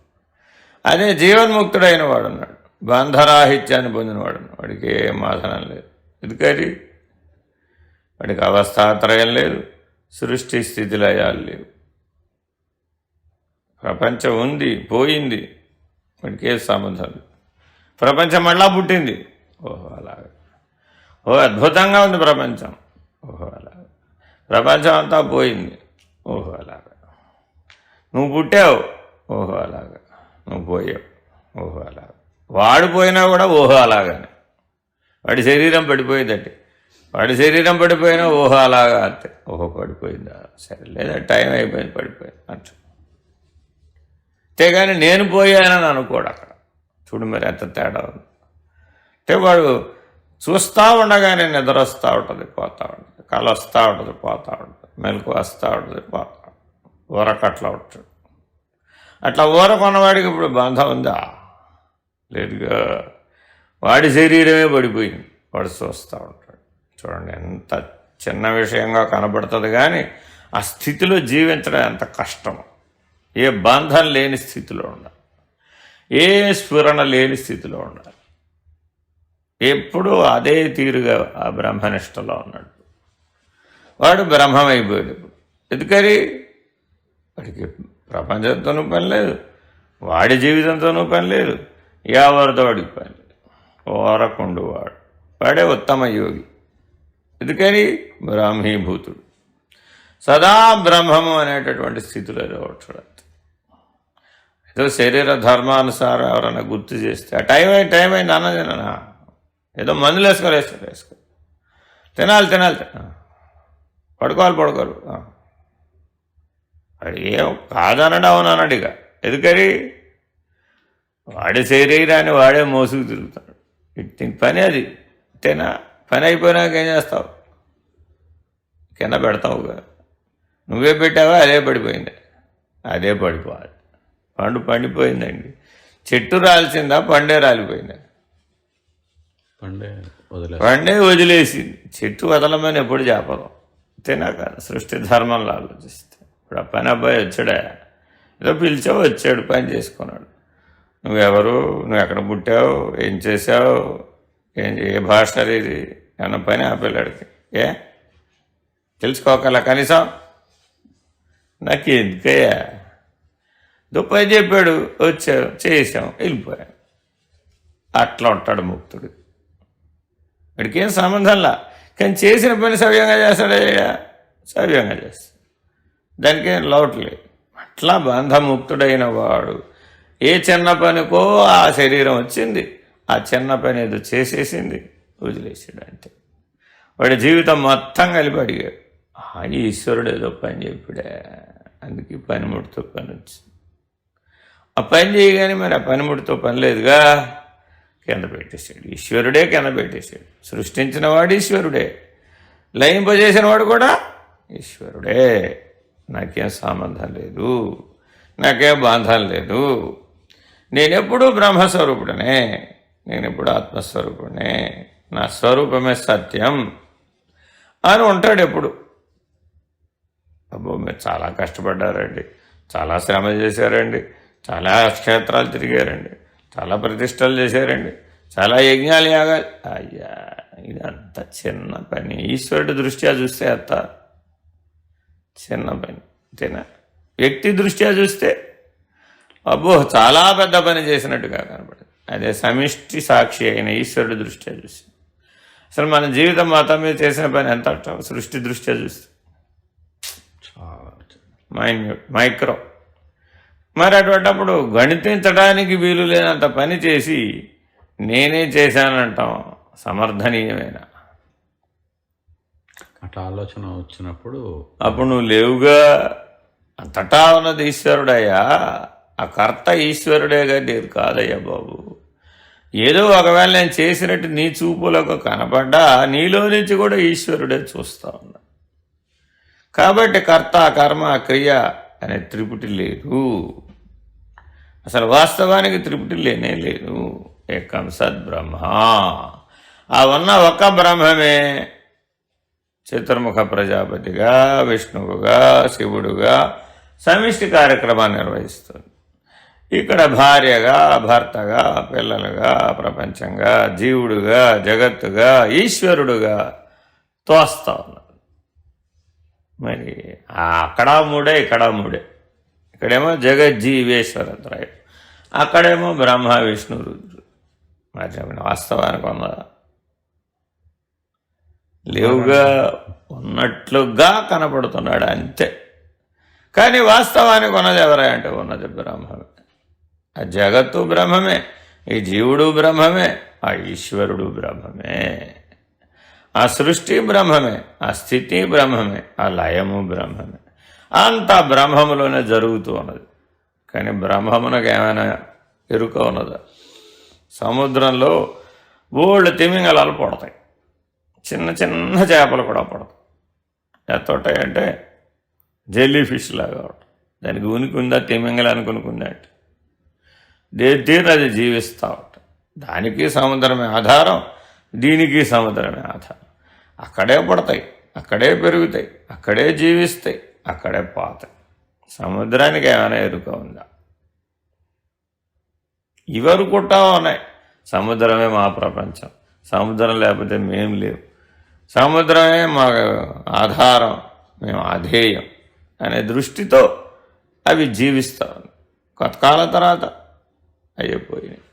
అదే జీవన్ముక్తుడైన వాడు ఉన్నాడు, బంధరాహిత్యాన్ని పొందినవాడు, వాడికి ఏ మదనం లేదు. ఎందుకని వాడికి అవస్థాత్రయం లేదు, సృష్టి స్థితి లయాలు లేవు. ప్రపంచం ఉంది, పోయింది, వాడికి ఏ సంబంధం లేదు. ప్రపంచం మళ్ళా పుట్టింది, ఓహో అలాగే, ఓ అద్భుతంగా ఉంది ప్రపంచం, ఓహో అలాగా. ప్రపంచం అంతా పోయింది, ఓహో అలాగా. నువ్వు పుట్టావు, ఓహో అలాగా. నువ్వు పోయావు, ఓహో అలాగా. వాడు పోయినా కూడా ఓహో అలాగానే. వాడి శరీరం పడిపోయిందంటే, వాడి శరీరం పడిపోయినా ఓహో అలాగా అంతే. ఓహో పడిపోయిందా, సరే, లేదా టైం అయిపోయింది, పడిపోయింది అంతే. అంతేగాని నేను పోయానని అనుకోడు అక్కడ. చూడు మరి ఎంత తేడా ఉంది. అంటే వాడు చూస్తూ ఉండగానే నిద్ర వస్తూ ఉంటుంది, పోతూ ఉంటుంది, కళ వస్తూ ఉంటుంది, పోతూ ఉంటుంది, మెలకు వస్తూ ఉంటుంది, పోతూ ఉంటుంది, ఊరకట్లా ఉంటుంది. అట్లా ఊరకొన్నవాడికి ఇప్పుడు బంధం ఉందా? లేదుగా. వాడి శరీరమే పడిపోయింది, వాడు చూస్తూ ఉంటాడు. చూడండి ఎంత చిన్న విషయంగా కనబడుతుంది, కానీ ఆ స్థితిలో జీవించడం ఎంత కష్టమో. ఏ బంధం లేని స్థితిలో ఉండాలి, ఏ స్ఫురణ లేని స్థితిలో ఉండాలి. ఎప్పుడూ అదే తీరుగా ఆ బ్రహ్మనిష్టలో ఉన్నాడు. వాడు బ్రహ్మమైపోయాడు ఇప్పుడు. ఎందుకని వాడికి ప్రపంచంతోనూ పని లేదు, వాడి జీవితంతోనూ పని లేదు, ఎవరితో వాడికి పని లేదు. ఓరకుండు వాడే ఉత్తమ యోగి. ఎందుకని బ్రాహ్మీభూతుడు, సదా బ్రహ్మము అనేటటువంటి స్థితిలో చూడాలి. ఏదో శరీర ధర్మానుసారం ఎవరైనా గుర్తు చేస్తే ఆ టైం అయింది అన్న తిననా, ఏదో మందులు వేసుకో, తినాలి పడుకోవాలి. వాడు ఏం కాదనడు, అవునన్నాడు. ఇక ఎందుకని వాడి శరీరాన్ని వాడే మోసుకు తిరుగుతాడు. పని అది అంతేనా? పని అయిపోయినాక ఏం చేస్తావు? కింద పెడతావుగా. నువ్వే పెట్టావా, అదే పడిపోయింది, అదే పడిపోవాలి. పండు పండిపోయిందండి, చెట్టు రాల్సిందా, పండే రాలిపోయిందా? పండే వదిలేసింది. చెట్టు వదలమని ఎప్పుడు చెప్పదు, అంతేనా కాదు? సృష్టి ధర్మంలో ఆలోచిస్తే ఇప్పుడు ఆ పని అబ్బాయి వచ్చాడా, ఏదో పిలిచావు, వచ్చాడు, పని చేసుకున్నాడు. నువ్వెవరు, నువ్వు ఎక్కడ పుట్టావు, ఏం చేసావు, ఏ భాష ఇది అన్న పని ఆ పిల్లాడికి తెలుసుకోగల కనీసం. నాకు ఎందుకయ్యా, దుప్పని చెప్పాడు, వచ్చాం, చేసాం, వెళ్ళిపోయాం. అట్లా ఉంటాడు ముక్తుడు. వాడికి ఏం సంబంధంలా, కానీ చేసిన పని సవ్యంగా చేస్తాడే, సవ్యంగా చేస్తాడు, దానికేం లోటు లేదు. అట్లా బంధముక్తుడైన వాడు ఏ చిన్న పనికో ఆ శరీరం వచ్చింది, ఆ చిన్న పని ఏదో చేసేసింది, వదిలేసాడు అంతే. వాడి జీవితం మొత్తం కలిపి అడిగాడు, ఈశ్వరుడు ఏదో పని చెప్పాడే, అందుకే పనిముడితో పని వచ్చింది. ఆ పని చేయగానే మరి ఆ పనిముడితో పని లేదుగా, కింద పెట్టేశాడు. ఈశ్వరుడే కింద పెట్టేశాడు. సృష్టించిన వాడు ఈశ్వరుడే, లయింపజేసిన వాడు కూడా ఈశ్వరుడే. నాకేం సంబంధం లేదు, నాకేం బంధం లేదు, నేనెప్పుడూ బ్రహ్మస్వరూపుడనే, నేనెప్పుడు ఆత్మస్వరూపుడనే, నా స్వరూపమే సత్యం అని ఉంటాడు ఎప్పుడు. అబ్బో మీరు చాలా కష్టపడ్డారండి, చాలా శ్రమ చేశారండి, చాలా క్షేత్రాలు తిరిగారండి, చాలా ప్రతిష్టలు చేశారండి, చాలా యజ్ఞాలు యాగాలు. అయ్యా ఇదంత చిన్న పని, ఈశ్వరుడి దృష్ట్యా చూస్తే అంత చిన్న పని అంతేనా? వ్యక్తి దృష్ట్యా చూస్తే అబ్బో చాలా పెద్ద పని చేసినట్టుగా కనపడదు. అదే సమిష్టి సాక్షి అయిన ఈశ్వరుడి దృష్ట్యా చూస్తే అసలు మన జీవితం మొత్తం మీద చేసిన పని ఎంత అంటాం? సృష్టి దృష్ట్యా చూస్తే మైన్యూట్, మైక్రో. మరి అటువంటిప్పుడు గణితించడానికి వీలు లేనంత పని చేసి నేనే చేశానంటాం సమర్థనీయమైన. అట్లా ఆలోచన వచ్చినప్పుడు అప్పుడు నువ్వు లేవుగా, అంతటా ఉన్నది ఈశ్వరుడయ్యా, ఆ కర్త ఈశ్వరుడేగా, లేదు కాదయ్యా బాబు. ఏదో ఒకవేళ నేను చేసినట్టు నీ చూపులకు కనపడ్డా నీలో నుంచి కూడా ఈశ్వరుడే చూస్తా ఉన్నా. కాబట్టి కర్త, కర్మ, క్రియ అనే త్రిపుటి లేదు. అసలు వాస్తవానికి త్రిపుటి లేనే లేదు. ఏకం సద్బ్రహ్మ. ఆ ఉన్న ఒక్క బ్రహ్మమే చతుర్ముఖ ప్రజాపతిగా, విష్ణువుగా, శివుడుగా సమిష్టి కార్యక్రమాన్ని నిర్వహిస్తుంది. ఇక్కడ భార్యగా, భర్తగా, పిల్లలుగా, ప్రపంచంగా, జీవుడుగా, జగత్తుగా, ఈశ్వరుడుగా తోస్తా ఉన్నారు. మరి అక్కడ మూడే, ఇక్కడ మూడే. ఇక్కడేమో జగజ్జీవేశ్వరత్రయం, అక్కడేమో బ్రహ్మ విష్ణు రుద్రుడు. మరి చెప్పండి, వాస్తవానికి ఉన్నదా? లేవుగా, ఉన్నట్లుగా కనపడుతున్నాడు అంతే. కానీ వాస్తవానికి ఉన్నది ఎవరా అంటే ఉన్నది బ్రహ్మమే. ఆ జగత్తు బ్రహ్మమే, ఈ జీవుడు బ్రహ్మమే, ఆ ఈశ్వరుడు బ్రహ్మమే, ఆ సృష్టి బ్రహ్మమే, ఆ స్థితి బ్రహ్మమే, ఆ లయము బ్రహ్మమే. అంతా బ్రహ్మములోనే జరుగుతూ ఉన్నది. కానీ బ్రహ్మమునకు ఏమైనా ఎరుక ఉన్నదా? సముద్రంలో బోళ్ళు తిమింగలాలు పడతాయి, చిన్న చిన్న చేపలు కూడా పడతాయి. ఎంత ఉంటాయంటే జెల్లీ ఫిష్ లాగా ఉంటాయి. దానికి ఉనికి ఉందా తిమింగలానికి ఉనికిందా అంటే తీరు అది జీవిస్తూ ఉంటాయి. దానికి సముద్రమే ఆధారం, దీనికి సముద్రమే ఆధారం. అక్కడే పడతాయి, అక్కడే పెరుగుతాయి, అక్కడే జీవిస్తాయి, అక్కడే పోతాయి. సముద్రానికి ఏమైనా ఎరుక ఉందా? ఇవనుకుంటా ఉన్నాయి సముద్రమే మా ప్రపంచం, సముద్రం లేకపోతే మేము లేవు, సముద్రమే మా ఆధారం, మేము అధేయం అనే దృష్టితో అవి జీవిస్తూ ఉన్నాయి. కొంతకాలం తర్వాత అయిపోయినాయి.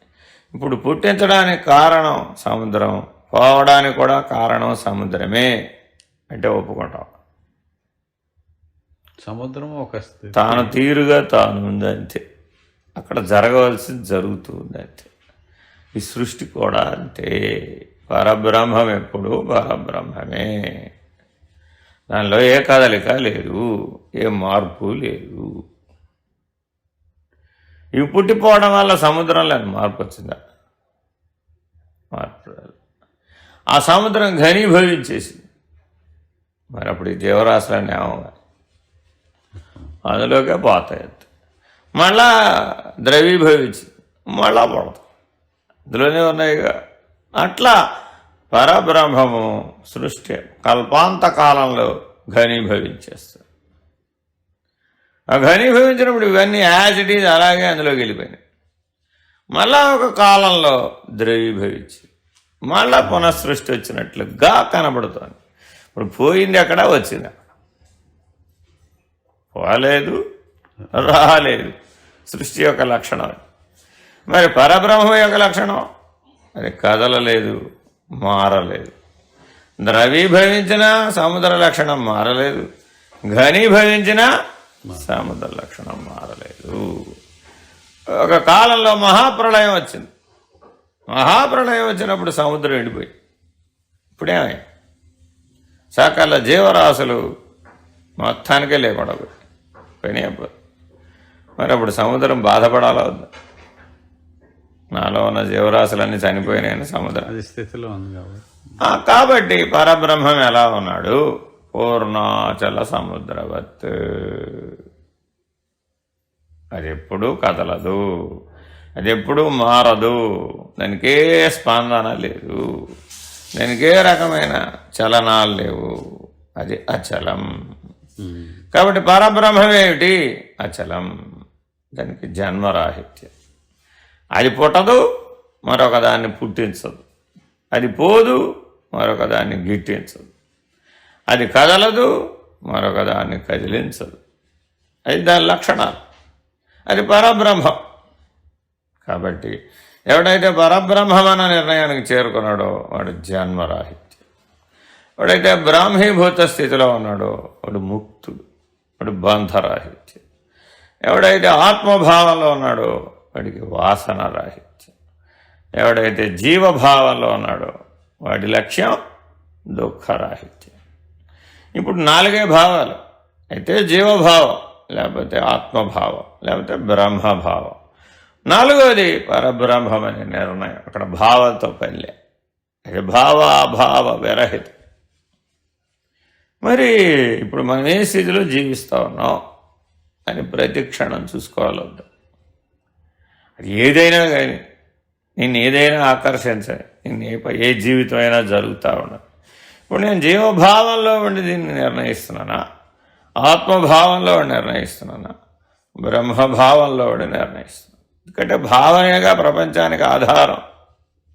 ఇప్పుడు పుట్టించడానికి కారణం సముద్రం, పోవడానికి కూడా కారణం సముద్రమే అంటే ఒప్పుకుంటాం. సముద్రం ఒక తాను తీరుగా తాను ఉందంతే, అక్కడ జరగవలసింది జరుగుతూ ఉందంతే. ఈ సృష్టి కూడా అంతే. పరబ్రహ్మం ఎప్పుడు పరబ్రహ్మమే, దానిలో ఏ కదలిక లేదు, ఏ మార్పు లేదు. ఇవి పుట్టిపోవడం వల్ల సముద్రంలో మార్పు వచ్చిందా? మార్పు. ఆ సముద్రం ఘనీభవించేసింది. మరి అప్పుడు ఈ జీవరాశులన్నీ ఏమవుతాయి? అందులోకే పోతాయి. మళ్ళా ద్రవీభవించి మళ్ళా పడతాయి, అందులోనే ఉన్నాయిగా. అట్లా పరబ్రహ్మము సృష్టి కల్పాంత కాలంలో ఘనీభవించేస్తారు. ఆ ఘనీభవించినప్పుడు ఇవన్నీ యాజ్ ఇట్ ఈజ్ అలాగే అందులోకి వెళ్ళిపోయినాయి. మళ్ళా ఒక కాలంలో ద్రవీభవించి మళ్ళా పునఃసృష్టి వచ్చినట్లుగా కనబడుతోంది. ఇప్పుడు పోయింది అక్కడ, వచ్చింది అక్కడ, పోలేదు, రాలేదు, సృష్టి యొక్క లక్షణం. మరి పరబ్రహ్మ యొక్క లక్షణం అది కదలలేదు, మారలేదు. ద్రవీభవించిన సముద్ర లక్షణం మారలేదు, ఘనీభవించిన సముద్ర లక్షణం మారలేదు. ఒక కాలంలో మహాప్రళయం వచ్చింది. మహాప్రళయం వచ్చినప్పుడు సముద్రం ఎండిపోయి ఇప్పుడేమై సకల జీవరాశులు మొత్తానికే లేకుండా పోయినాయి. మరి అప్పుడు సముద్రం బాధపడాలా వద్దా? నాలో ఉన్న జీవరాశులన్నీ చనిపోయినాయని సముద్రం అది స్థితిలో ఉంది కాబట్టి పరబ్రహ్మం ఎలా ఉన్నాడు? పూర్ణాచల సముద్రవత్. అది ఎప్పుడూ కదలదు, అది ఎప్పుడూ మారదు, దానికే స్పందన లేదు, దానికే రకమైన చలనాలు లేవు, అది అచలం. కాబట్టి పరబ్రహ్మం ఏమిటి? అచలం. దానికి జన్మరాహిత్యం. అది పుట్టదు, మరొక దాన్ని పుట్టించదు. అది పోదు, మరొక దాన్ని గిట్టించదు. అది కదలదు, మరొక దాన్ని కదిలించదు. అది దాని లక్షణాలు. అది పరబ్రహ్మం. కాబట్టి ఎవడైతే పరబ్రహ్మం అన్న నిర్ణయానికి చేరుకున్నాడో వాడు జన్మరాహిత్యం. ఎవడైతే బ్రాహ్మీభూత స్థితిలో ఉన్నాడో వాడు ముక్తుడు, వాడు బంధరాహిత్యం. ఎవడైతే ఆత్మభావంలో ఉన్నాడో వాడికి వాసన రాహిత్యం. ఎవడైతే జీవభావంలో ఉన్నాడో వాడి లక్ష్యం దుఃఖరాహిత్యం. ఇప్పుడు 4 భావాలు. అయితే జీవభావం, లేకపోతే ఆత్మభావం, లేకపోతే బ్రహ్మభావం. 4వది పరబ్రహ్మం అనే నిర్ణయం. అక్కడ భావంతో పనిలే, అది భావాభావ విరహితం. మరి ఇప్పుడు మనం ఏ స్థితిలో జీవిస్తూ ఉన్నాం అని ప్రతి క్షణం చూసుకోవాలి. అది ఏదైనా కానీ నిన్ను ఏదైనా ఆకర్షించాలి, నిన్ను ఏ జీవితం అయినా జరుగుతూ ఉండదు. ఇప్పుడు నేను జీవభావంలో ఉండి దీన్ని నిర్ణయిస్తున్నానా, ఆత్మభావంలో నిర్ణయిస్తున్నానా, బ్రహ్మభావంలో ఉండి నిర్ణయిస్తున్నాను? ఎందుకంటే భావనేగా ప్రపంచానికి ఆధారం,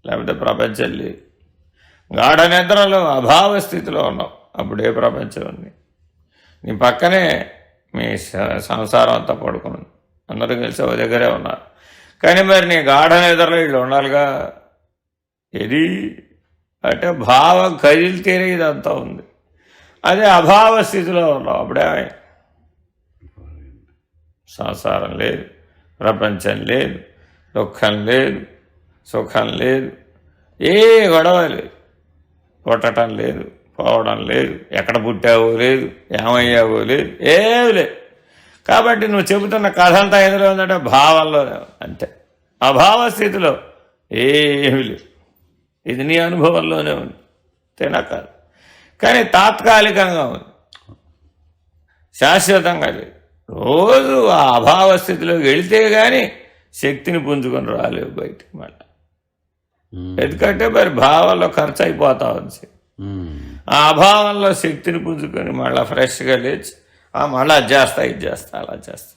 లేకపోతే ప్రపంచం లేదు. గాఢ నిద్రలో అభావ స్థితిలో ఉన్నావు, అప్పుడే ప్రపంచం ఉంది. నీ పక్కనే మీ సంసారం అంతా పడుకుని అందరూ కలిసి ఒక దగ్గరే ఉన్నారు. కానీ మరి నీ గాఢ నిద్రలో వీళ్ళు ఉండాలిగా. ఇది అంటే భావం కదిలితేనే ఇదంతా ఉంది. అదే అభావ స్థితిలో ఉన్నావు, అప్పుడే సంసారం లేదు, ప్రపంచం లేదు, దుఃఖం లేదు, సుఖం లేదు, ఏ గొడవ లేదు, పుట్టడం లేదు, పోవడం లేదు, ఎక్కడ పుట్టావో లేదు, ఏమయ్యావో లేదు, ఏమి లేదు. కాబట్టి నువ్వు చెబుతున్న కథ అంతా ఎందులో ఉందంటే భావంలోనే అంతే. అభావ స్థితిలో ఏమి లేదు. ఇది నీ అనుభవంలోనే ఉంది, తేనా కాదు. కానీ తాత్కాలికంగా ఉంది, శాశ్వతంగా లేదు. రోజు ఆ అభావ స్థితిలోకి వెళితే కానీ శక్తిని పుంజుకొని రాలేవు బయటికి మళ్ళీ. ఎందుకంటే మరి భావంలో ఖర్చు అయిపోతా ఉంది. ఆ అభావంలో శక్తిని పుంజుకొని మళ్ళీ ఫ్రెష్గా లేచి మళ్ళీ అది చేస్తా, ఇది చేస్తా, అలా చేస్తా.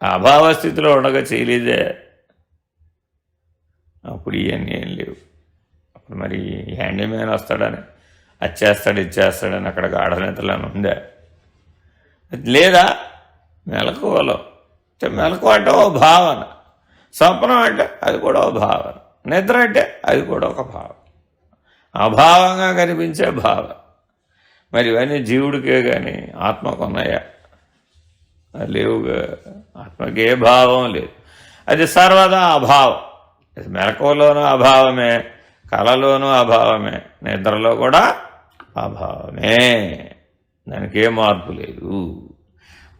ఆ అభావ స్థితిలో ఉండగా చేయలేదే, అప్పుడు ఇవన్నీ ఏం లేవు. అప్పుడు మరి హ్యాండీమ్యాన్ వస్తాడని అది చేస్తాడు, ఇది చేస్తాడని అక్కడ గాఢనిద్రలను ఉందా? లేదా మెలకువలో. మెలకువ అంటే ఓ భావన, స్వప్నం అంటే అది కూడా ఓ భావన, నిద్ర అంటే అది కూడా ఒక భావన, అభావంగా కనిపించే భావన. మరి ఇవన్నీ జీవుడికే కానీ ఆత్మకు ఉన్నాయా? లేవుగా. ఆత్మకి ఏ భావం లేదు, అది సర్వదా అభావం. అది మెలకువలోనూ అభావమే, కళలోనూ అభావమే, నిద్రలో కూడా అభావమే. దానికి ఏ మార్పు లేదు.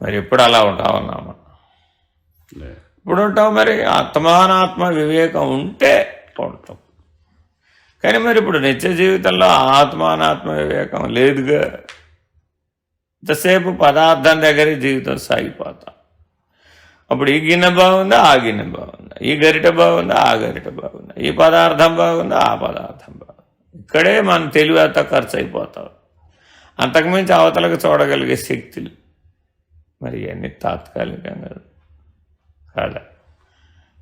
మరి ఎప్పుడు అలా ఉంటామన్నామా? ఇప్పుడు ఉంటావు. మరి ఆత్మానాత్మ వివేకం ఉంటే ఉంటాం. కానీ మరి ఇప్పుడు నిత్య జీవితంలో ఆత్మానాత్మ వివేకం లేదుగా. ఇంతసేపు పదార్థం దగ్గర జీవితం సాగిపోతాం. అప్పుడు ఈ గిన్నె బాగుందా, ఆ గిన్నె బాగుందా, ఈ గరిట బాగుందా, ఆ గరిట బాగుందా, ఈ పదార్థం బాగుందా, ఆ పదార్థం బాగుందా. ఇక్కడే మన తెలివిత ఖర్చు అయిపోతాం. అంతకుమించి అవతలకు చూడగలిగే శక్తులు మరి ఇవన్నీ తాత్కాలికంగా కాదా.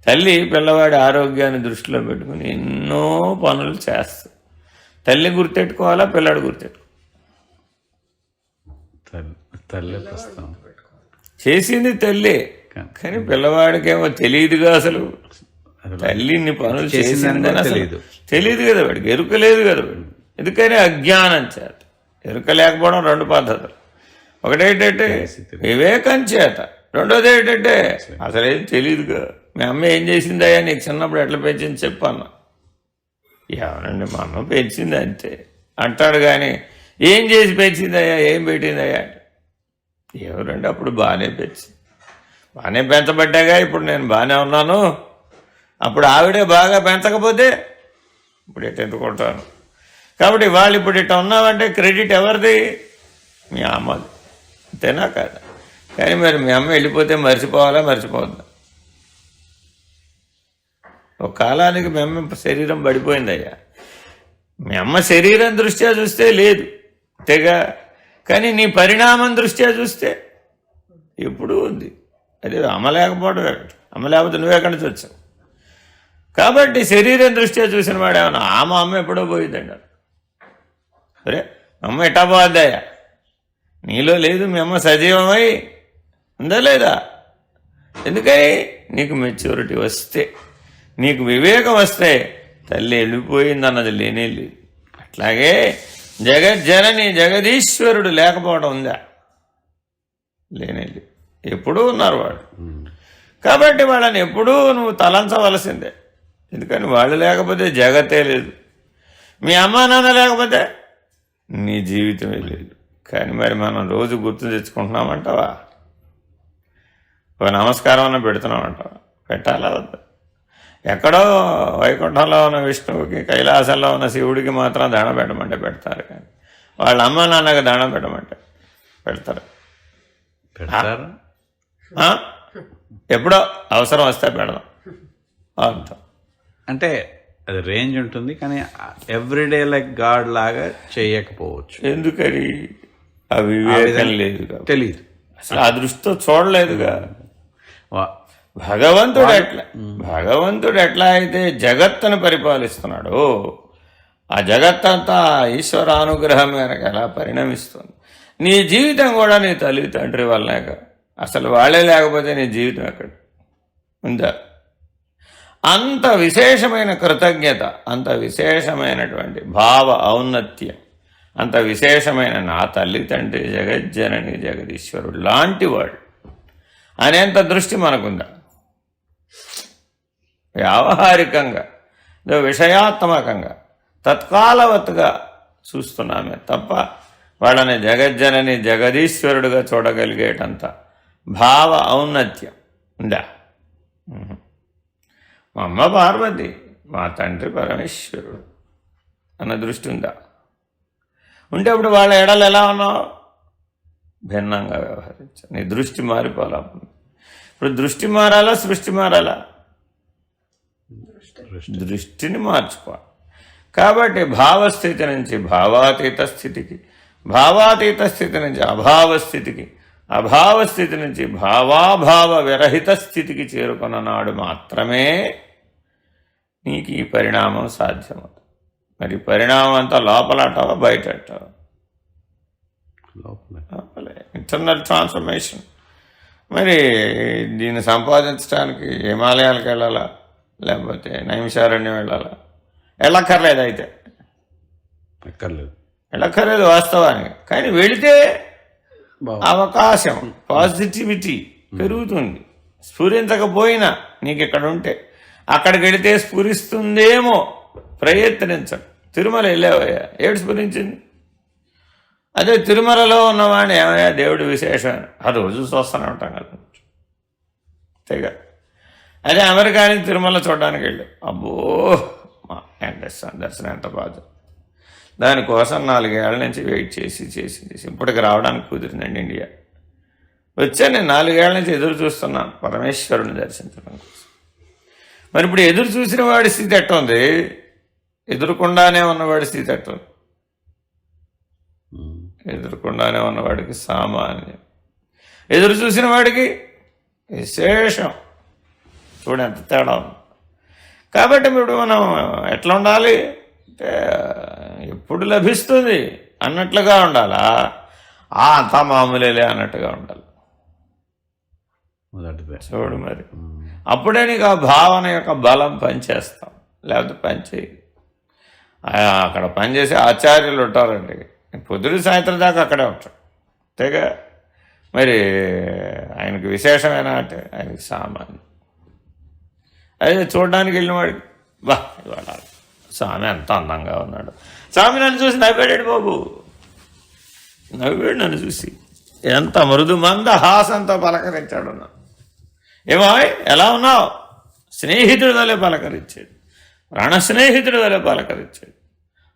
తల్లి పిల్లవాడి ఆరోగ్యాన్ని దృష్టిలో పెట్టుకుని ఎన్నో పనులు చేస్తుంది. తల్లి గుర్తెట్టుకోవాలా, పిల్లాడు గుర్తెట్టుకో? తల్లి ప్రస్తుతం చేసింది తల్లి, కానీ పిల్లవాడికేమో తెలియదుగా అసలు తల్లి ఇన్ని పనులు చేసిందని అసలు తెలియదు కదా వాడికి, ఎరుక లేదు కదా వాడు. ఎందుకని అజ్ఞానం చేత. ఎరుక లేకపోవడం రెండు పద్ధతులు. ఒకటేంటంటే వివేకం చేత, రెండోది ఏంటంటే అసలు ఏం తెలియదుగా. మీ అమ్మ ఏం చేసిందయ్యా నీకు చిన్నప్పుడు ఎట్లా పెంచింది చెప్పన్నా. ఎవరండి మా అమ్మ పెంచింది అంతే అంటాడు, కానీ ఏం చేసి పెంచిందయ్యా, ఏం పెట్టిందయ్యా అంటే ఎవరండి అప్పుడు బాగానే పెంచింది, బాగానే పెంచబడ్డాగా ఇప్పుడు నేను బాగానే ఉన్నాను. అప్పుడు ఆవిడే బాగా పెంచకపోతే ఇప్పుడు ఎటు ఎందుకుంటాను. కాబట్టి వాళ్ళు ఇప్పుడు ఇట్లా ఉన్నామంటే క్రెడిట్ ఎవరిది? మీ అమ్మది, అంతేనా కాదా? కానీ మరి మీ అమ్మ వెళ్ళిపోతే మర్చిపోవాలా, మర్చిపోవద్దా? ఒక కాలానికి మీ అమ్మ శరీరం పడిపోయిందయ్యా. మీ అమ్మ శరీరం దృష్ట్యా చూస్తే లేదు అంతేగా, కానీ నీ పరిణామం దృష్ట్యా చూస్తే ఎప్పుడూ ఉంది. అది అమ్మ లేకపోవడం ఎక్కడ, అమ్మ లేకపోతే నువ్వెక్కడి నుంచి వచ్చావు. కాబట్టి శరీరం దృష్ట్యా చూసిన వాడు ఏమన్నా మా అమ్మ ఎప్పుడో పోయిందండి. సరే అమ్మ ఎట్టా పోద్దయ్యా, నీలో లేదు, మీ అమ్మ సజీవమై ఉందా లేదా? ఎందుకని నీకు మెచ్యూరిటీ వస్తే, నీకు వివేకం వస్తే తల్లి వెళ్ళిపోయిందన్నది లేనే లేదు. అట్లాగే జగజ్జనని జగదీశ్వరుడు లేకపోవడం ఉందా? లేనే లేదు, ఎప్పుడూ ఉన్నారు వాళ్ళు. కాబట్టి వాళ్ళని ఎప్పుడూ నువ్వు తలంచవలసిందే. ఎందుకని వాళ్ళు లేకపోతే జగతే లేదు, మీ అమ్మా నాన్న లేకపోతే నీ జీవితమే లేదు. కానీ మరి మనం రోజు గుర్తు తెచ్చుకుంటున్నామంటావా? ఒక నమస్కారం అన్న పెడుతున్నామంటావా? పెట్టాలా వద్దా? ఎక్కడో వైకుంఠంలో ఉన్న విష్ణువుకి, కైలాసంలో ఉన్న శివుడికి మాత్రం దండం పెట్టమంటే పెడతారు, కానీ వాళ్ళ అమ్మ నాన్నకి దండం పెట్టమంటే పెడతారు? ఎప్పుడో అవసరం వస్తే పెడదాం అంటాం. అంటే అది రేంజ్ ఉంటుంది, కానీ ఎవ్రీడే లైక్ గాడ్ లాగా చేయకపోవచ్చు. ఎందుకని? ఆ వివేకం లేదు, తెలియదు, అసలు ఆ దృష్టితో చూడలేదుగా. భగవంతుడు ఎట్లా అయితే జగత్తును పరిపాలిస్తున్నాడో, ఆ జగత్తంతా ఈశ్వరానుగ్రహం మేరకు ఎలా పరిణమిస్తుంది. నీ జీవితం కూడా నీ తల్లి తండ్రి వల్లనే. అసలు వాళ్ళే లేకపోతే నీ జీవితం ఎక్కడ ఉందా? అంత విశేషమైన కృతజ్ఞత, అంత విశేషమైనటువంటి భావ ఔన్నత్యం, అంత విశేషమైన నా తల్లి తండ్రి జగజ్జనని జగదీశ్వరుడు లాంటి వాడు అనేంత దృష్టి మనకుందా? వ్యావహారికంగా, విషయాత్మకంగా, తత్కాలవత్తుగా చూస్తున్నామే తప్ప వాళ్ళని జగజ్జనని జగదీశ్వరుడుగా చూడగలిగేటంత భావ ఔన్నత్యం ఉందా? మా అమ్మ పార్వతి, మా తండ్రి పరమేశ్వరుడు అన్న దృష్టి ఉందా? ఉంటే అప్పుడు వాళ్ళ ఎడలు ఎలా ఉన్నావు? భిన్నంగా వ్యవహరించా. నీ దృష్టి మారిపోవాలా? ఇప్పుడు దృష్టి మారాలా, సృష్టి మారాలా? దృష్టిని మార్చుకోవాలి. కాబట్టి భావస్థితి నుంచి భావాతీత స్థితికి, భావాతీత స్థితి నుంచి అభావ స్థితికి, అభావ స్థితి నుంచి భావాభావ విరహిత స్థితికి చేరుకున్న నాడు మాత్రమే నీకు ఈ పరిణామం సాధ్యమవుతుంది. మరి పరిణామం అంతా లోపలటావా, బయట అంటావా? లోపలే. Internal transformation. మరి దీన్ని సంపాదించడానికి హిమాలయాలకు వెళ్ళాలా, లేకపోతే నైమిషారణ్యం వెళ్ళాలా? వెళ్ళక్కర్లేదు. అయితే వెళ్ళక్కర్లేదు వాస్తవానికి. కానీ వెళితే అవకాశం, పాజిటివిటీ పెరుగుతుంది. స్ఫురించకపోయినా నీకు ఇక్కడ ఉంటే అక్కడికి వెళితే స్ఫురిస్తుందేమో, ప్రయత్నించండి. తిరుమల వెళ్ళావయ్యా, ఏడు స్ఫురించింది. అదే తిరుమలలో ఉన్నవాడిని ఏమయ్యా దేవుడు విశేషం ఆ రోజు చూస్తూనే ఉంటాం కదా, అంతేగా. అదే అమెరికా నుంచి తిరుమల చూడడానికి వెళ్ళి, అబ్బో మా వెంకటేశ్వర దర్శనం ఎంత బాధ. దానికోసం 4 ఏళ్ల నుంచి వెయిట్ చేసి ఇప్పటికి రావడానికి కుదిరిందండి ఇండియా. వచ్చా నేను 4 ఏళ్ల నుంచి ఎదురు చూస్తున్నాను పరమేశ్వరుని దర్శించడం కోసం. మరి ఇప్పుడు ఎదురు చూసిన వాడి స్థితి ఎట్ట ఉంది? ఎదురుకుండానే ఉన్నవాడి స్థితి ఎట్ట ఉంది? ఎదురుకుండానే ఉన్నవాడికి సామాన్యం, ఎదురు చూసిన వాడికి విశేషం. చూడు ఎంత తేడా ఉంది. కాబట్టి ఇప్పుడు మనం ఎట్లా ఉండాలి అంటే, ఎప్పుడు లభిస్తుంది అన్నట్లుగా ఉండాలా, అంతా మామూలేలే అన్నట్టుగా ఉండాలి. మొదటిదే. చూడు మరి, అప్పుడే నీకు ఆ భావన యొక్క బలం పనిచేస్తాం, లేకపోతే పనిచేయి. అక్కడ పనిచేసే ఆచార్యులు ఉంటారండి, పొద్దున సాయంత్రం దాకా అక్కడే ఉంటాడు. అంతేగా మరి ఆయనకి విశేషమైన అంటే ఆయనకి సామాన్యం. అదే చూడడానికి వెళ్ళిన వాడికి బా ఇవాళ స్వామి ఎంత అందంగా ఉన్నాడు, స్వామి నన్ను చూసి నవ్వాడు బాబు, నవ్వాడు నన్ను చూసి, ఎంత మృదు మంద హాసంతో పలకరించాడు. ఏమో ఎలా ఉన్నావు, స్నేహితుడి వలె పలకరించాడు, ప్రాణ స్నేహితుడి వలె పలకరించాడు,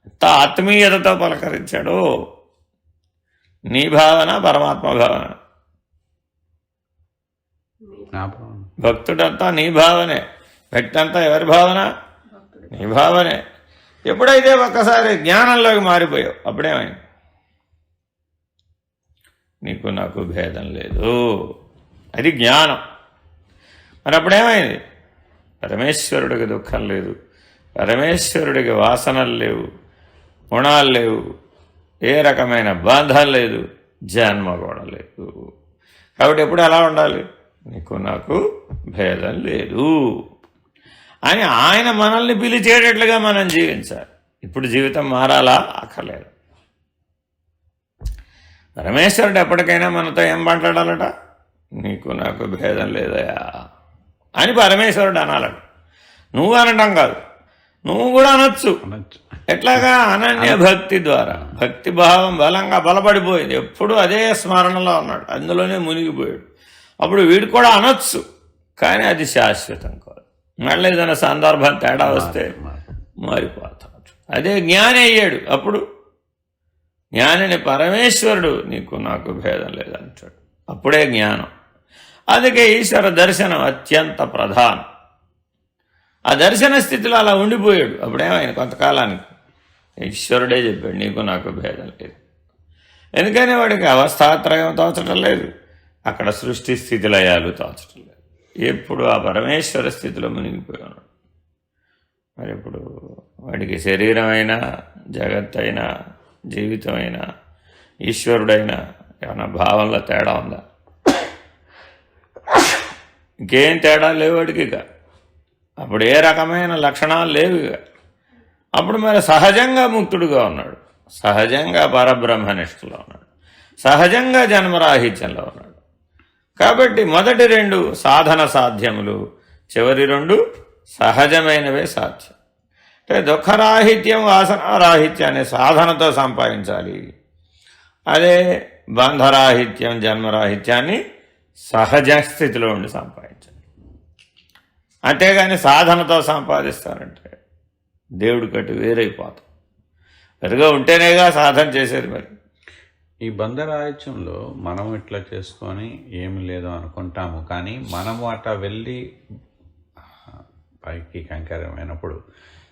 ఎంత ఆత్మీయతతో పలకరించాడు. నీ భావన పరమాత్మ భావన, భక్తుడంతా నీ భావనే, వ్యక్తి అంతా ఎవరి భావన, నీ భావనే. ఎప్పుడైతే ఒక్కసారి జ్ఞానంలోకి మారిపోయావు అప్పుడేమైంది, నీకు నాకు భేదం లేదు, అది జ్ఞానం. మరి అప్పుడేమైంది, పరమేశ్వరుడికి దుఃఖం లేదు, పరమేశ్వరుడికి వాసనలు లేవు, గుణాలు లేవు, ఏ రకమైన బంధం లేదు, జన్మ కూడా లేదు. కాబట్టి ఎప్పుడు ఎలా ఉండాలి, నీకు నాకు భేదం లేదు అని ఆయన మనల్ని పిలిచేటట్లుగా మనం జీవించాలి. ఇప్పుడు జీవితం మారాలా, అక్కర్లేదు. పరమేశ్వరుడు ఎప్పటికైనా మనతో ఏం మాట్లాడాలట, నీకు నాకు భేదం లేదయా అని పరమేశ్వరుడు అనాలట. నువ్వు అనడం కాదు, నువ్వు కూడా అనొచ్చు. ఎట్లాగా, అనన్య భక్తి ద్వారా. భక్తి భావం బలంగా బలపడిపోయింది, ఎప్పుడు అదే స్మరణలో ఉన్నాడు, అందులోనే మునిగిపోయాడు. అప్పుడు వీడు కూడా అనొచ్చు, కానీ అది శాశ్వతం కాదు. మళ్ళీ ఏదైనా సందర్భం తేడా వస్తే మారిపోతాడు. అదే జ్ఞాని అయ్యాడు. అప్పుడు జ్ఞానిని పరమేశ్వరుడు నీకు నాకు భేదం లేదంటాడు, అప్పుడే జ్ఞానం. అందుకే ఈశ్వర దర్శనం అత్యంత ప్రధానం. ఆ దర్శన స్థితిలో అలా ఉండిపోయాడు. అప్పుడేమైనా కొంతకాలానికి ఈశ్వరుడే చెప్పాడు నీకు నాకు భేదం లేదు. ఎందుకని వాడికి అవస్థాత్రయం తోచటం లేదు, అక్కడ సృష్టి స్థితి లయాలు తోచటం లేదు. ఎప్పుడు ఆ పరమేశ్వర స్థితిలో మునిగిపోయి ఉన్నాడు. మరి ఇప్పుడు వాడికి శరీరమైనా, జగత్తైనా, జీవితమైనా, ఈశ్వరుడైనా ఏమైనా భావంలో తేడా ఉందా? ఇంకేం తేడా లేవు వాడికి. ఇక అప్పుడు ఏ రకమైన లక్షణాలు లేవు. ఇక అప్పుడు మరి సహజంగా ముక్తుడుగా ఉన్నాడు, సహజంగా పరబ్రహ్మనిష్టలో ఉన్నాడు, సహజంగా జన్మరాహిత్యంలో ఉన్నాడు. కాబట్టి మొదటి 2 సాధన సాధ్యములు, చివరి 2 సహజమైనవే సాధ్యం. అంటే దుఃఖరాహిత్యం, వాసనారాహిత్యాన్ని సాధనతో సంపాదించాలి. అదే బంధరాహిత్యం, జన్మరాహిత్యాన్ని సహజ స్థితిలో ఉండి సంపాదించాలి. అంతేగాని సాధనతో సంపాదిస్తారంటే దేవుడి కట్టు వేరైపోతాం. వెరుగా ఉంటేనేగా సాధన చేసేది. మరి ఈ బంధరాహిత్యంలో మనం ఇట్లా చేసుకొని ఏమి లేదు అనుకుంటాము, కానీ మనము అట్లా వెళ్ళి పైకి కంకరమైనప్పుడు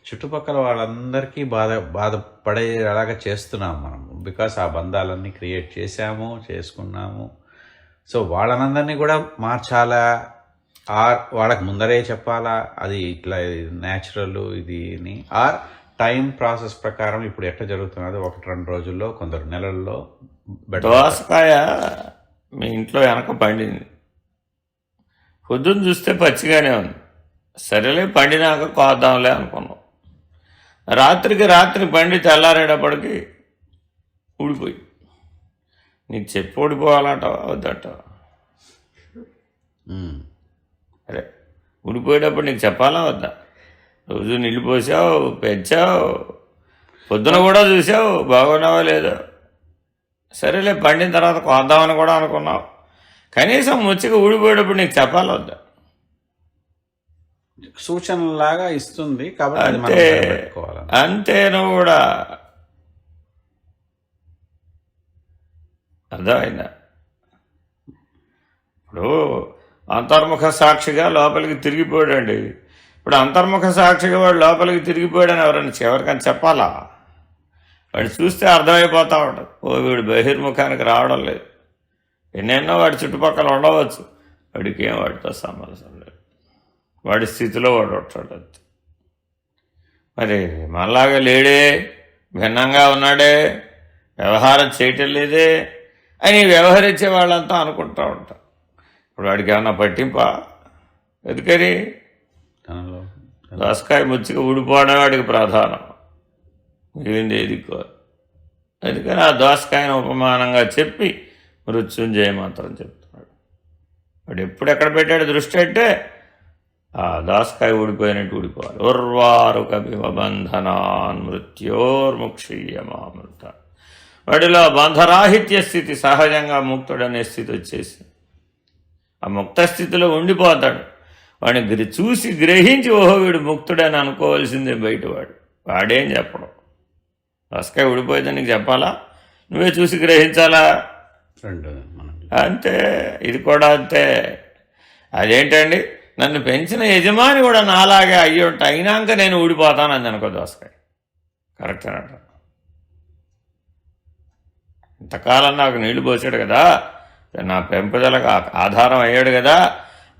చుట్టుపక్కల వాళ్ళందరికీ బాధపడేలాగా చేస్తున్నాం మనం. బికాస్ ఆ బంధాలన్నీ క్రియేట్ చేశాము, చేసుకున్నాము. సో వాళ్ళనందరినీ కూడా మార్చాలా, వాళ్ళకి ముందరే చెప్పాలా, అది ఇట్లా న్యాచురల్ ఇది అని, ఆర్ టైం ప్రాసెస్ ప్రకారం ఇప్పుడు ఎట్లా జరుగుతున్నది 1-2 రోజుల్లో, కొందరు నెలల్లో. దోసకాయ మీ ఇంట్లో వెనక పండింది, పొద్దున్న చూస్తే పచ్చిగానే ఉంది, సరేలే పండినాక కోద్దాంలే అనుకున్నాం. రాత్రికి రాత్రి పండి తెల్లారేటప్పటికి ఊడిపోయి, నీకు చెప్పి ఊడిపోవాలంట వద్దంట. అరే ఊడిపోయేటప్పుడు నీకు చెప్పాలా వద్దా? రోజు నీళ్ళు పోసావు, పెంచావు, పొద్దున కూడా చూసావు, బాగున్నావా లేదో, సరేలే పండిన తర్వాత కోద్దామని కూడా అనుకున్నావు, కనీసం ముచ్చిగా ఊడిపోయేటప్పుడు నీకు చెప్పాలా వద్దా? సూచనలాగా ఇస్తుంది కాబట్టి అంతే అంతే. నువ్వు కూడా అర్థమైందా? ఇప్పుడు అంతర్ముఖ సాక్షిగా లోపలికి తిరిగిపోయాడండి. ఇప్పుడు అంతర్ముఖ సాక్షిగా వాడు లోపలికి తిరిగిపోయాడని ఎవరికైనా చెప్పాలా? వాడు చూస్తే అర్థమైపోతా ఉంటాడు, ఓ వీడు బహిర్ముఖానికి రావడం లేదు. ఎన్నెన్నో వాడి చుట్టుపక్కల ఉండవచ్చు, వాడికి ఏం వాడితో సంబంధం లేదు, వాడి స్థితిలో వాడు ఉంటాడు. మరి మనలాగా లేడే, భిన్నంగా ఉన్నాడే, వ్యవహారం చేయటం లేదే అని వ్యవహరించే వాళ్ళంతా అనుకుంటూ ఉంటారు. ఇప్పుడు వాడికి ఏమన్నా పట్టింపా? ఎందుకని తనలో దోసకాయ ముచ్చిగా ఊడిపోవడం వాడికి ప్రధానం, మిగిలింది ఏది కాదు. అందుకని ఆ దోసకాయను ఉపమానంగా చెప్పి మృత్యుంజయ మంత్రం చెప్తున్నాడు. వాడు ఎప్పుడు ఎక్కడ పెట్టాడు దృష్టి అంటే ఆ దోసకాయ ఊడిపోయినట్టు ఊడిపోవాలి. ఉర్వారు కపిబంధనాన్ మృత్యోర్ముక్షీయమామృత. వాడిలో బంధరాహిత్య స్థితి, సహజంగా ముక్తుడనే స్థితి వచ్చేసి ఆ ముక్త స్థితిలో ఉండిపోతాడు. వాడిని చూసి గ్రహించి ఓహో వీడు ముక్తుడని అనుకోవాల్సిందే బయటవాడు. వాడేం చెప్పడం. దోసకాయ ఊడిపోయిందని నీకు చెప్పాలా? నువ్వే చూసి గ్రహించాలా? అంతే. ఇది కూడా అంతే. అదేంటండి, నన్ను పెంచిన యజమాని కూడా నాలాగే అయ్యుంట, అయినాక నేను ఊడిపోతానని అనుకో దోసకాయ. కరెక్టేనంట. ఇంతకాలం నాకు నీళ్లు పోసాడు కదా, నా పెంపుదలకు ఆధారం అయ్యాడు కదా,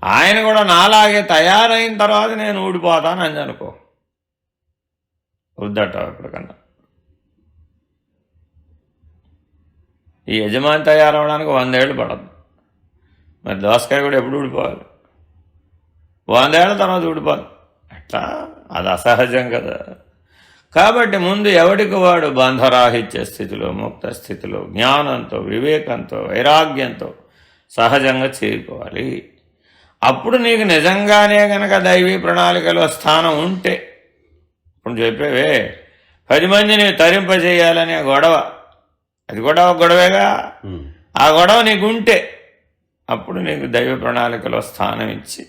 ఆయన కూడా నాలాగే తయారైన తర్వాత నేను ఊడిపోతానని అనుకో. వద్దట ఎప్పటికన్నా. ఈ యజమాని తయారవడానికి 100 ఏళ్ళు పడదు. మరి దోసకాయ కూడా ఎప్పుడు ఊడిపోవాలి? 100 ఏళ్ల తర్వాత ఊడిపోదు. అట్లా అది అసహజం కదా. కాబట్టి ముందు ఎవడికి వాడు బంధరాహిత్య స్థితిలో, ముక్త స్థితిలో, జ్ఞానంతో, వివేకంతో, వైరాగ్యంతో సహజంగా చేరుకోవాలి. అప్పుడు నీకు నిజంగానే గనక దైవీ ప్రణాళికలో స్థానం ఉంటే, ఇప్పుడు చెప్పేవే 10 మందిని తరింపజేయాలనే గొడవ, అది కూడా ఒక గొడవేగా. ఆ గొడవ నీకు ఉంటే అప్పుడు నీకు దైవ ప్రణాళికలో స్థానం ఇచ్చి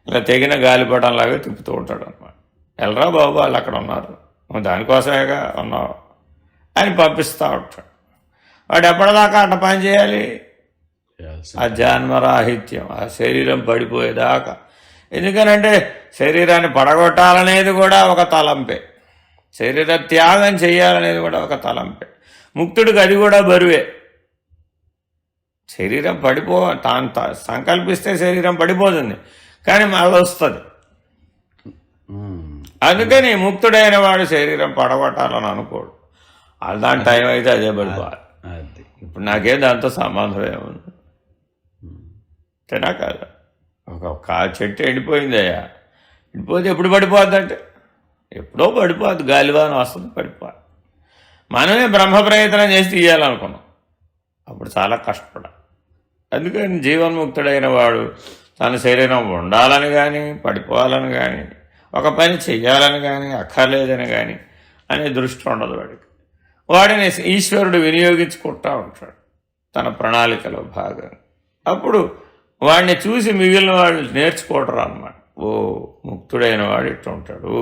ఇలా తెగిన గాలిపటంలాగా తిప్పుతూ ఉంటాడు అనమాట. వెళ్ళరా బాబు, వాళ్ళు అక్కడ ఉన్నారు, దానికోసమేగా ఉన్నావు అని పంపిస్తూ ఉంటాడు. వాడు ఎప్పటిదాకా అట్ట పని చేయాలి? ఆ జన్మరాహిత్యం, ఆ శరీరం పడిపోయేదాకా. ఎందుకనంటే శరీరాన్ని పడగొట్టాలనేది కూడా ఒక తలంపే, శరీర త్యాగం చేయాలనేది కూడా ఒక తలంపే. ముక్తుడికి అది కూడా బరువే. శరీరం తాను సంకల్పిస్తే శరీరం పడిపోతుంది, కానీ మళ్ళీ వస్తుంది. అందుకని ముక్తుడైన వాడు శరీరం పడగొట్టాలని అనుకోడు. దాని టైం అయితే అదే పడిపోవాలి. ఇప్పుడు నాకేం దాంతో సంబంధం ఏముంది? తినా కాదు. ఒక చెట్టు ఎండిపోయిందయ్యా, ఎండిపోతే ఎప్పుడు పడిపోద్ది అంటే ఎప్పుడో పడిపోద్ది, గాలివాన వస్తుంది, పడిపోద్ది. మనమే బ్రహ్మ ప్రయత్నం చేసి తీయాలనుకున్నాం, అప్పుడు చాలా కష్టపడాలి. అందుకని జీవన్ముక్తుడైన వాడు తన శరీరం ఉండాలని కానీ, పడిపోవాలని కానీ, ఒక పని చెయ్యాలని కానీ, అక్కర్లేదని కానీ అనే దృష్టి ఉండదు వాడికి. వాడిని ఈశ్వరుడు వినియోగించుకుంటూ ఉంటాడు తన ప్రణాళికలో భాగంగా. అప్పుడు వాడిని చూసి మిగిలిన వాళ్ళు నేర్చుకోవటరు అన్నమాట. ఓ, ముక్తుడైన వాడు ఇట్లా ఉంటాడు,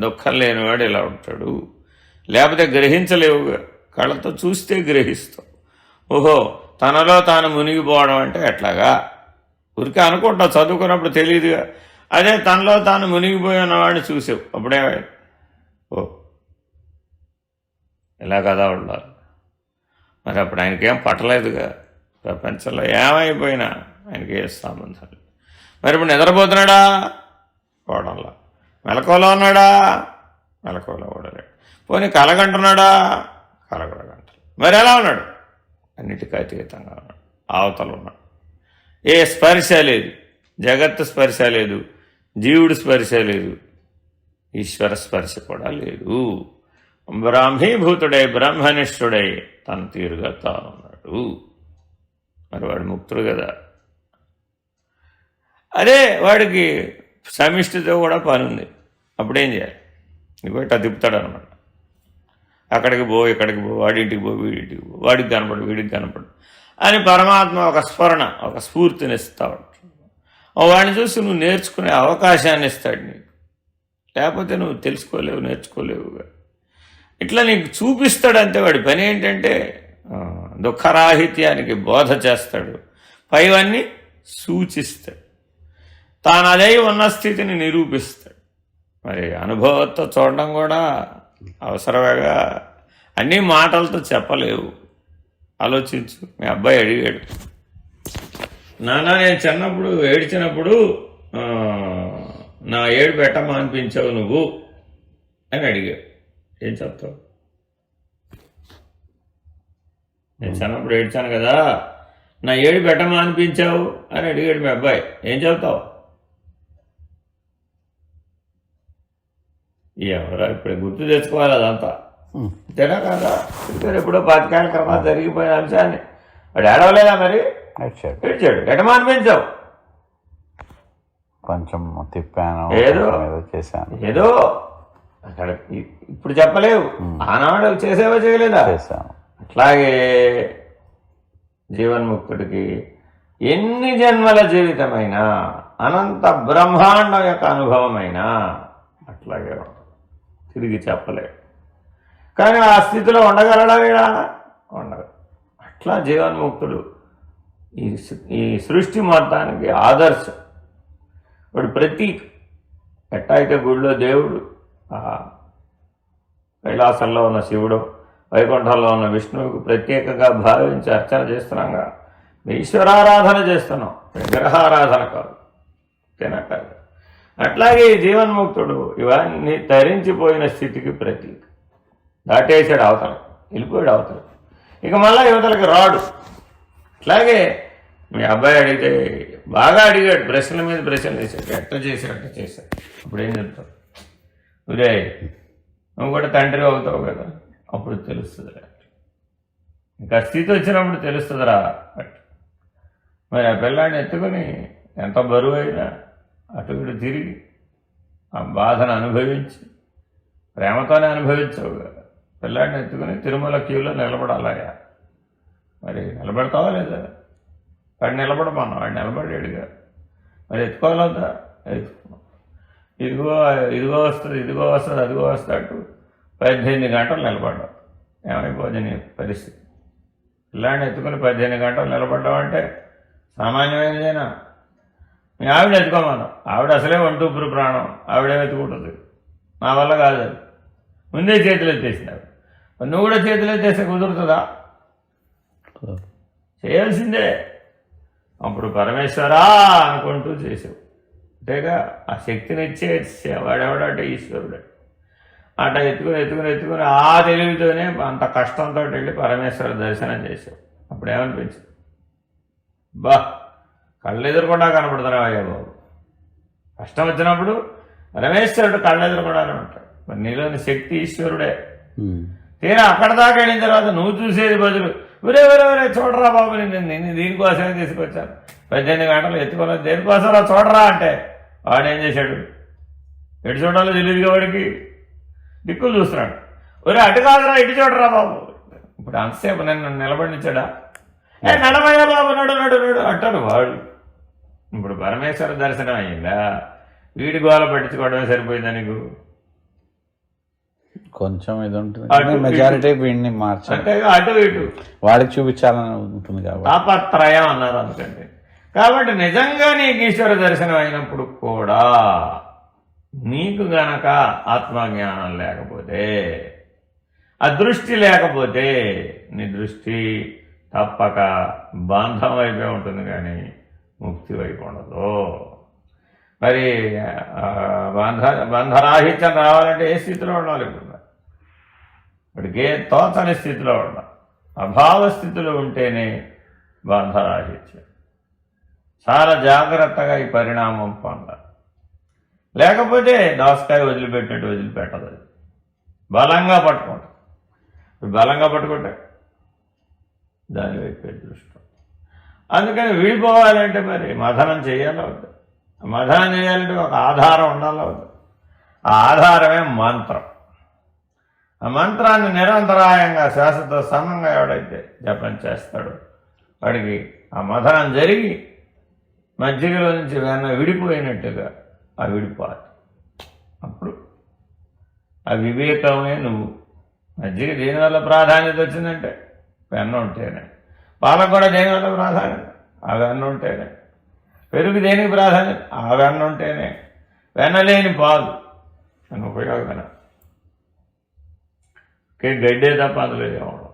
దుఃఖం లేనివాడు ఇలా ఉంటాడు. లేకపోతే గ్రహించలేవుగా, కళ్ళతో చూస్తే గ్రహిస్తావు. ఓహో, తనలో తాను మునిగిపోవడం అంటే ఎట్లాగా? ఊరికే అనుకుంటావు, చదువుకున్నప్పుడు తెలియదుగా. అదే తనలో తాను మునిగిపోయి ఉన్నవాడిని చూసావు, అప్పుడే ఓ ఇలా కదా ఉండాలి. మరి అప్పుడు ఆయనకేం పట్టలేదుగా, ప్రపంచంలో ఏమైపోయినా ఆయనకి ఏ సంబంధాలు. మరి ఇప్పుడు నిద్రపోతున్నాడా? పోవడంలా. మెలకువలో ఉన్నాడా? మెలకువలో ఉండలేడు. పోనీ కలగంటున్నాడా? కలగడగంటలు. మరి ఎలా ఉన్నాడు? అన్నిటికీ అతీతంగా ఉన్నాడు, అవతల ఉన్నాడు. ఏ స్పర్శ లేదు, జగత్తు స్పర్శ లేదు, జీవుడు స్పర్శ లేదు, ఈశ్వర స్పర్శ కూడా లేదు. బ్రాహ్మీభూతుడై బ్రహ్మనిష్ఠుడై తన తీరుగా తానున్నాడు. మరి వాడు ముక్తుడు కదా. అదే వాడికి సమిష్టితో కూడా పని ఉంది. అప్పుడేం చేయాలి? ఇట్లా తిప్పుతాడు అనమాట. అక్కడికి పో, ఇక్కడికి పో, వాడింటికి పో, వీడింటికి పో, వాడికి కనపడు, వీడికి కనపడు అని పరమాత్మ ఒక స్ఫురణ, ఒక స్ఫూర్తిని ఇస్తా ఉంటాడు. వాడిని చూసి నువ్వు నేర్చుకునే అవకాశాన్ని ఇస్తాడు నీకు. లేకపోతే నువ్వు తెలుసుకోలేవు, నేర్చుకోలేవుగా. ఇట్లా నీకు చూపిస్తాడు అంతే. వాడి పని ఏంటంటే దుఃఖరాహిత్యానికి బోధ చేస్తాడు, పైవన్నీ సూచిస్తాడు, తాను అదే ఉన్న స్థితిని నిరూపిస్తాడు. మరి అనుభవంతో చూడడం కూడా అవసరమేగా. అన్నీ మాటలతో చెప్పలేవు. ఆలోచించు. మీ అబ్బాయి అడిగాడు, నాన్న నేను చిన్నప్పుడు ఏడ్చినప్పుడు నా ఏడు పెట్టమా అనిపించావు నువ్వు అని అడిగాడు. ఏం చెప్తావు? నేను చిన్నప్పుడు ఏడ్చాను కదా, నా ఏడు పెట్టమా అనిపించావు అని అడిగాడు మీ అబ్బాయి. ఏం చెబుతావు? ఎవరా ఇప్పుడు గుర్తు తెచ్చుకోవాలి అదంతా, అంతేనా కదా? ఎప్పుడో 10 ఏళ్ళ క్రమా జరిగిపోయిన అంశాన్ని వాడు ఏడవలేదా మరి? ఏడ్చాడు. ఎటమా అనిపించావు? కొంచెం తిప్పాను, ఏదో చేశాను, ఏదో అక్కడ ఇప్పుడు చెప్పలేవు, ఆనాడు చేసేవో చేయలేదా? అట్లాగే జీవన్ముక్తుడికి ఎన్ని జన్మల జీవితమైనా అనంత బ్రహ్మాండం యొక్క అనుభవమైనా అట్లాగే తిరిగి చెప్పలేవు. కానీ ఆ స్థితిలో ఉండగలడా వీడా? ఉండదు. అట్లా జీవన్ముక్తుడు ఈ సృష్టి మొత్తానికి ఆదర్శం. వాడు ప్రతీక. ఎట్టా అయితే గుడిలో దేవుడు కైలాసంలో ఉన్న శివుడు, వైకుంఠంలో ఉన్న విష్ణువుకు ప్రత్యేకంగా భావించి అర్చన చేస్తున్నాంగా, ఈశ్వరారాధన చేస్తున్నాం, విగ్రహారాధన కాదు, తినకాదు. అట్లాగే ఈ జీవన్ముక్తుడు ఇవన్నీ తరించిపోయిన స్థితికి ప్రతీక. దాటేసాడు అవతల, వెళ్ళిపోయాడు అవతల, ఇక మళ్ళా యువతలకి రాడు. అట్లాగే మీ అబ్బాయి అడిగితే బాగా అడిగాడు, ప్రశ్నల మీద ప్రశ్నలు వేసాడు, ఎట్ట చేశాడు అట్ట చేశాడు. ఇప్పుడు ఏం చెప్తావు? ఉరే నువ్వు కూడా తండ్రి అవుతావు కదా, అప్పుడు తెలుస్తుందిరా. ఇంకా స్థితి వచ్చినప్పుడు తెలుస్తుందిరా. మరి ఆ పిల్లాడిని ఎత్తుకొని ఎంత బరువు అయినా అటు ఇటు తిరిగి ఆ బాధను అనుభవించి ప్రేమతోనే అనుభవించావు కదా. పిల్లాడిని ఎత్తుకుని తిరుమల క్యూలో నిలబడాలయా, మరి నిలబెడతావా లేదా? వాడు నిలబడమన్నా, వాడు నిలబడాడుగా, మరి ఎత్తుకోవాలద్దా? ఎత్తుకున్నాం. ఇదిగో వస్తుంది, ఇదిగో వస్తుంది, అదిగో వస్తాడు. 18 గంటలు నిలబడ్డావు. ఏమైపోతుంది నీ పరిస్థితి? పిల్లాడిని ఎత్తుకుని 18 గంటలు నిలబడ్డావంటే సామాన్యమైనదేనా? మీ ఆవిడ ఎత్తుకోమన్నావు, ఆవిడ అసలే ఒంటూపురు ప్రాణం, ఆవిడే ఎత్తుకుంటుంది. నా వల్ల కాదు అది. ముందే చేతులు ఎత్తేసినావు, నువ్వు కూడా చేతులు ఎత్తేస్తే కుదురుతుందా? చేయాల్సిందే. అప్పుడు పరమేశ్వరా అనుకుంటూ చేసావు. అంతేగా, ఆ శక్తిని ఇచ్చే వాడెవడంటే ఈశ్వరుడే. అట్లా ఎత్తుకుని ఆ తెలివితోనే అంత కష్టంతో వెళ్ళి పరమేశ్వర దర్శనం చేసావు. అప్పుడు ఏమనిపించింది? బా కళ్ళు ఎదురకుండా కనపడుతున్నావు అయ్యా బాబు. కష్టం వచ్చినప్పుడు పరమేశ్వరుడు కళ్ళు ఎదురకుండానే ఉంటాడు. మరి నీలోని శక్తి ఈశ్వరుడే. తీరా అక్కడ దాకా వెళ్ళిన తర్వాత నువ్వు చూసేది బదులు ఒరే చూడరా బాబు, నిన్ను దీనికోసమే తీసుకొచ్చాను, 18 గంటలు ఎత్తుకోలేదు దేనికోసరా చూడరా అంటే వాడు ఏం చేశాడు? ఎటు చూడాలో తెలియదుగా వాడికి, దిక్కులు చూస్తున్నాడు. ఒరే అటు కాదురా ఇటు చూడరా బాబు. ఇప్పుడు అంతసేపు నన్ను నిలబడినిచ్చాడా? నడమయ్యా బాబు, నడు అంటాడు వాడు. ఇప్పుడు పరమేశ్వర దర్శనం అయ్యిందా? వీడి గోల పట్టించుకోవడమే సరిపోయిందా నీకు? కొంచెం ఇది ఉంటుంది, మెజారిటీ వీడిని మార్చాలి, అంతేగా అటు ఇటు వాడికి చూపించాలని ఉంటుంది కాబట్టి తాపత్రయం అన్నారు. అందుకండి కాబట్టి నిజంగా నీకు ఈశ్వర దర్శనం అయినప్పుడు కూడా నీకు గనక ఆత్మజ్ఞానం లేకపోతే, ఆ దృష్టి లేకపోతే, నీ దృష్టి తప్పక బంధం వైపే ఉంటుంది కానీ ముక్తి వైపు ఉండదు. మరి బంధరాహిత్యం రావాలంటే ఏ స్థితిలో ఉండాలి? ఇప్పుడు ఇప్పటికి ఏ తోచని స్థితిలో ఉండాలి. అభావ స్థితిలో ఉంటేనే బంధరాహిత్యం. చాలా జాగ్రత్తగా ఈ పరిణామం పొందాలి. లేకపోతే దోసకాయ వదిలిపెట్టినట్టు వదిలిపెట్టదు, అది బలంగా పట్టుకుంటుంది. బలంగా పట్టుకుంటే దాని వైపే దృష్టి. అందుకని విడిపోవాలంటే మరి మథనం చేయాలి వద్దు. మథనం చేయాలంటే ఒక ఆధారం ఉండాలి వద్దు. ఆ ఆధారమే మంత్రం. ఆ మంత్రాన్ని నిరంతరాయంగా శ్వాసతో సమంగా ఎవడైతే జపం చేస్తాడో వాడికి ఆ మథనం జరిగి మజ్జిగలో నుంచి వెన్న విడిపోయినట్టుగా ఆ విడిపోవాలి. అప్పుడు ఆ వివేకమే నువ్వు. మజ్జిగ దేనివల్ల ప్రాధాన్యత వచ్చిందంటే వెన్న ఉంటేనే. పాలకు కూడా దేనివల్ల ప్రాధాన్యత? ఆ వెన్న ఉంటేనే. పెరుగు దేనికి ప్రాధాన్యత? ఆ వెన్న ఉంటేనే. వెన్న లేని పాలు అని ఉపయోగం. గడ్డే తప్ప అందులో ఏమవడం.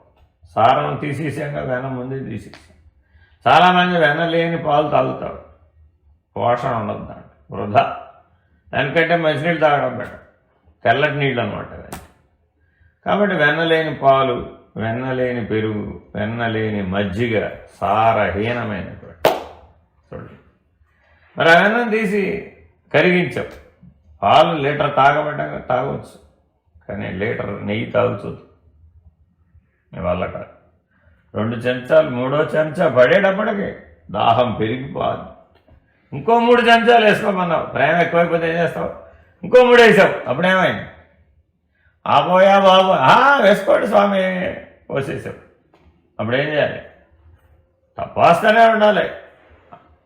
సారం తీసేసాక వెన్న ముందే తీసేసాం. చాలామంది వెన్న లేని పాలు తాగుతారు, పోషణ ఉండదు దాంట్లో, వృధా. దానికంటే మంచినీళ్ళు తాగడం బెటర్, తెల్లటి నీళ్ళు అనమాట. కాబట్టి వెన్న లేని పాలు వెన్నలేని పెరుగు, వెన్నలేని మజ్జిగ, సారహీనమైనటువంటి చూడండి. మరి ఆ వెన్నం తీసి కరిగించావు. పాలు లీటర్ తాగవచ్చు, కానీ లీటర్ నెయ్యి తాగుతుంది నీ వల్ల కాదు. 2 చెంచాలు 3వ చెంచా పడేటప్పటికి దాహం పెరిగిపోదు. ఇంకో 3 చెంచాలు వేసుకోమన్నావు, ప్రేమ ఎక్కువైపోతే ఏం చేస్తావు? ఇంకో 3 వేసావు, అప్పుడేమైంది? ఆపోయా బాబు వేసుకోండి స్వామి పోసేసావు. అప్పుడేం చేయాలి? తప్పస్తూనే ఉండాలి.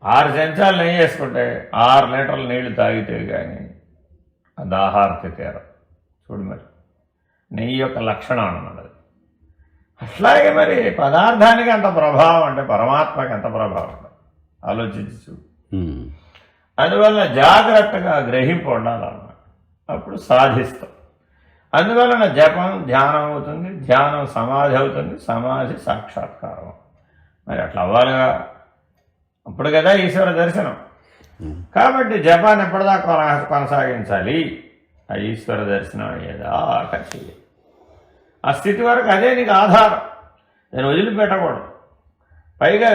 6 చెంచాలు నెయ్యి వేసుకుంటే 6 లీటర్ల నీళ్లు తాగితే కానీ ఆ దాహార్తి తీరం. చూడు మరి నెయ్యి యొక్క లక్షణం అన్నది. అట్లాగే మరి పదార్థానికి అంత ప్రభావం అంటే పరమాత్మకి ఎంత ప్రభావం ఉంటుంది ఆలోచించి చూడు. అందువల్ల జాగ్రత్తగా గ్రహింపు ఉండాలన్నమాట, అప్పుడు సాధిస్తాం. అందువలన జపం ధ్యానం అవుతుంది, ధ్యానం సమాధి అవుతుంది, సమాధి సాక్షాత్కారం. మరి అట్లా అవ్వాలిగా, అప్పుడు కదా ఈశ్వర దర్శనం. కాబట్టి జపాన్ని ఎప్పటిదాకా కొనసాగించాలి? ఆ ఈశ్వర దర్శనం అయ్యేదాకా చేయాలి. ఆ స్థితి వరకు అదే నీకు ఆధారం, దాన్ని వదిలిపెట్టకూడదు. పైగా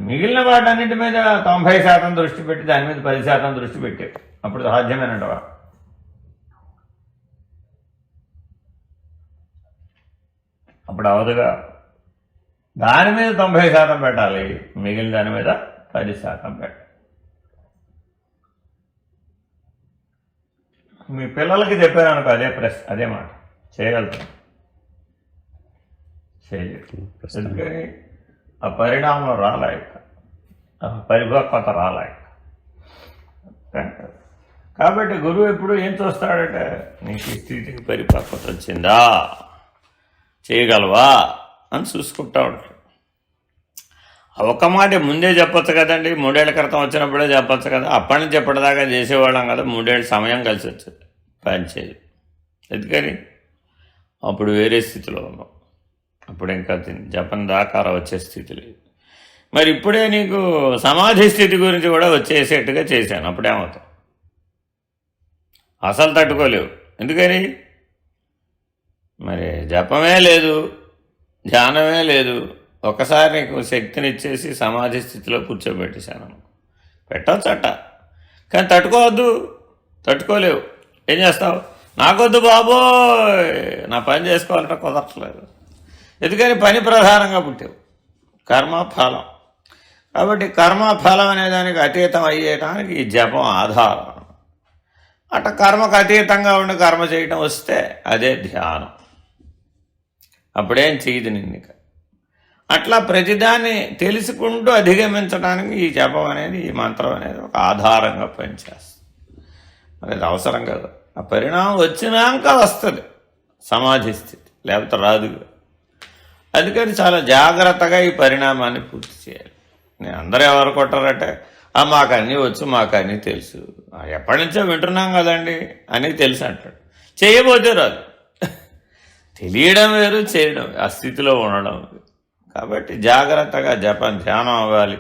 మిగిలిన వాటన్నింటి మీద 90% దృష్టి పెట్టి దాని మీద 10% దృష్టి పెట్టావు, అప్పుడు సాధ్యమేనంటవా? అప్పుడు అవదుగా. దాని మీద 90% పెట్టాలి, మిగిలిన దాని మీద 10% పెట్టాలి. మీ పిల్లలకి చెప్పాను అనుకో, అదే మాట చేయగలుగుతాం, చేయలేదు. ఎందుకని? ఆ పరిణామం రాలేక, ఆ పరిపక్వత రాలేక. కాబట్టి గురువు ఎప్పుడు ఏం చూస్తాడంటే, నీకు ఈ స్థితికి పరిపక్వత వచ్చిందా, చేయగలవా అని చూసుకుంటా ఉంటాడు. ఒక మాట ముందే చెప్పొచ్చు కదండి, 3 ఏళ్ల క్రితం వచ్చినప్పుడే చెప్పొచ్చు కదా. అప్పటి నుంచి ఎప్పటిదాకా చేసేవాళ్ళం కదా, 3 ఏళ్ళ సమయం కలిసి వచ్చేది పనిచేయదు. ఎందుకని? అప్పుడు వేరే స్థితిలో ఉన్నాం, అప్పుడు ఇంకా జపం దాకార వచ్చే స్థితి లేదు. మరి ఇప్పుడే నీకు సమాధి స్థితి గురించి కూడా వచ్చేసేట్టుగా చేశాను, అప్పుడేమవుతాం? అసలు తట్టుకోలేవు. ఎందుకని? మరి జపమే లేదు, ధ్యానమే లేదు. ఒకసారి నీకు శక్తిని ఇచ్చేసి సమాధి స్థితిలో కూర్చోబెట్టేశాను, పెట్టవచ్చట, కానీ తట్టుకోలేవు. ఏం చేస్తావు? నాకొద్దు బాబోయ్, నా పని చేసుకోవాలంటే కుదరట్లేదు. ఎందుకని? పని ప్రధానంగా పుట్టావు, కర్మఫలం. కాబట్టి కర్మఫలం అనేదానికి అతీతం అయ్యేటానికి ఈ జపం ఆధారం. అట్ట కర్మకు అతీతంగా ఉండి కర్మ చేయటం వస్తే అదే ధ్యానం. అప్పుడేం చేయదు నిన్నిక. అట్లా ప్రతిదాన్ని తెలుసుకుంటూ అధిగమించడానికి ఈ జపం అనేది, ఈ మంత్రం అనేది ఒక ఆధారంగా పనిచేస్తుంది. మరి అది అవసరం కదా. ఆ పరిణామం వచ్చినాక వస్తుంది సమాధి స్థితి, లేకపోతే రాదుగా. అందుకని చాలా జాగ్రత్తగా ఈ పరిణామాన్ని పూర్తి చేయాలి. నేను అందరూ ఎవరు కొట్టారంటే, మాకు అన్నీ వచ్చు, మాకు అన్నీ తెలుసు, ఎప్పటి నుంచో వింటున్నాం కదండి అని తెలుసు అంటాడు. చేయబోతే రాదు. తెలియడం వేరు, చేయడం, ఆ స్థితిలో ఉండడం. కాబట్టి జాగ్రత్తగా జపం ధ్యానం అవ్వాలి,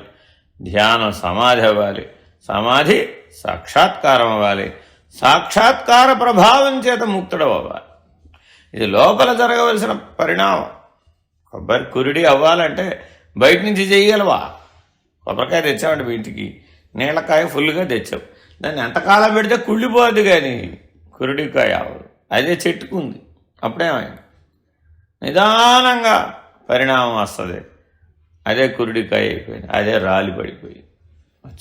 ధ్యానం సమాధి అవ్వాలి, సమాధి సాక్షాత్కారం అవ్వాలి, సాక్షాత్కార ప్రభావం చేత ముక్తుడు అవ్వాలి. ఇది లోపల జరగవలసిన పరిణామం. కొబ్బరి కురిడి అవ్వాలంటే బయట నుంచి చేయగలవా? కొబ్బరికాయ తెచ్చామంటే ఇంటికి, నీళ్ళకాయ ఫుల్గా తెచ్చావు, దాన్ని ఎంతకాలం పెడితే కుళ్ళిపోద్ది, కానీ కురిడికాయ అవ్వదు. అదే చెట్టుకుంది, అప్పుడేమైంది? నిదానంగా పరిణామం వస్తుంది. అదే కురిడికాయ అయిపోయింది, అదే రాలి పడిపోయింది.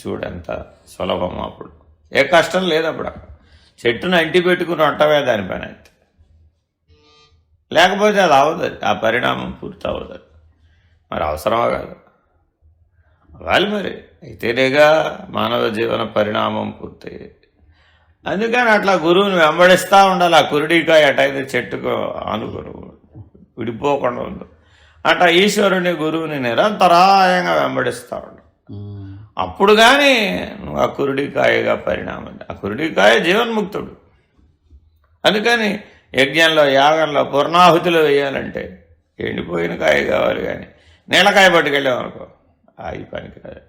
చూడంత సులభం. అప్పుడు ఏ కష్టం లేదు. అప్పుడు చెట్టును అంటి పెట్టుకుని ఉండటమే దాని పని అయితే, లేకపోతే అది అవ్వదు, ఆ పరిణామం పూర్తి అవ్వదు. మరి అవసరమా కాదు? అవ్వాలి మరి, అయితేనేగా మానవ జీవన పరిణామం పూర్తయ్యేది. అందుకని అట్లా గురువుని వెంబడిస్తూ ఉండాలి. ఆ కురిడికాయ అటైతే చెట్టుకు ఆనుకుని విడిపోకుండా ఉంది, అట్లా ఈశ్వరుని గురువుని నిరంతరాయంగా వెంబడిస్తూ ఉండాలి. అప్పుడు కానీ నువ్వు ఆ కురిడికాయగా పరిణామం. ఆ కురిడికాయ జీవన్ముక్తుడు. అందుకని యజ్ఞంలో, యాగంలో, పూర్ణాహుతిలో వేయాలంటే ఎండిపోయిన కాయ కావాలి, కానీ నీళ్ళకాయ పట్టుకెళ్ళామనుకో ఈ పనికి రాదు.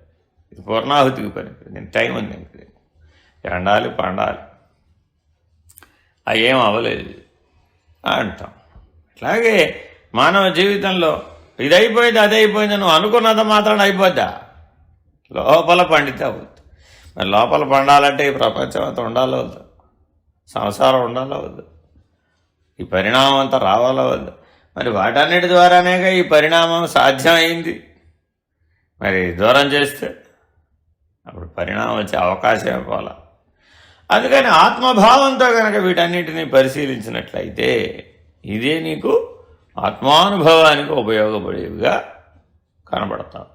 ఇది పూర్ణాహుతికి పనికి, నేను టైం ఉంది, ఇంక ఎండాలి పండాలి, అవి ఏం అవ్వలేదు అంటాం. అట్లాగే మానవ జీవితంలో ఇది అయిపోయింది అది అయిపోయింది నువ్వు అనుకున్నంత మాత్రం అయిపోద్దా? లోపల పండితే అవుద్ది. మరి లోపల పండాలంటే ఈ ప్రపంచం అంతా ఉండాలో వద్దు, సంసారం ఉండాలో వద్దు, ఈ పరిణామం అంతా రావాలో వద్దు. మరి వాటన్నిటి ద్వారానేగా ఈ పరిణామం సాధ్యమైంది. మరి దూరం చేస్తే అప్పుడు పరిణామం వచ్చే అవకాశం ఇవ్వాలా. అందుకని ఆత్మభావంతో కనుక వీటన్నిటిని పరిశీలించినట్లయితే ఇదే నీకు ఆత్మానుభవానికి ఉపయోగపడేవిగా కనబడతావు.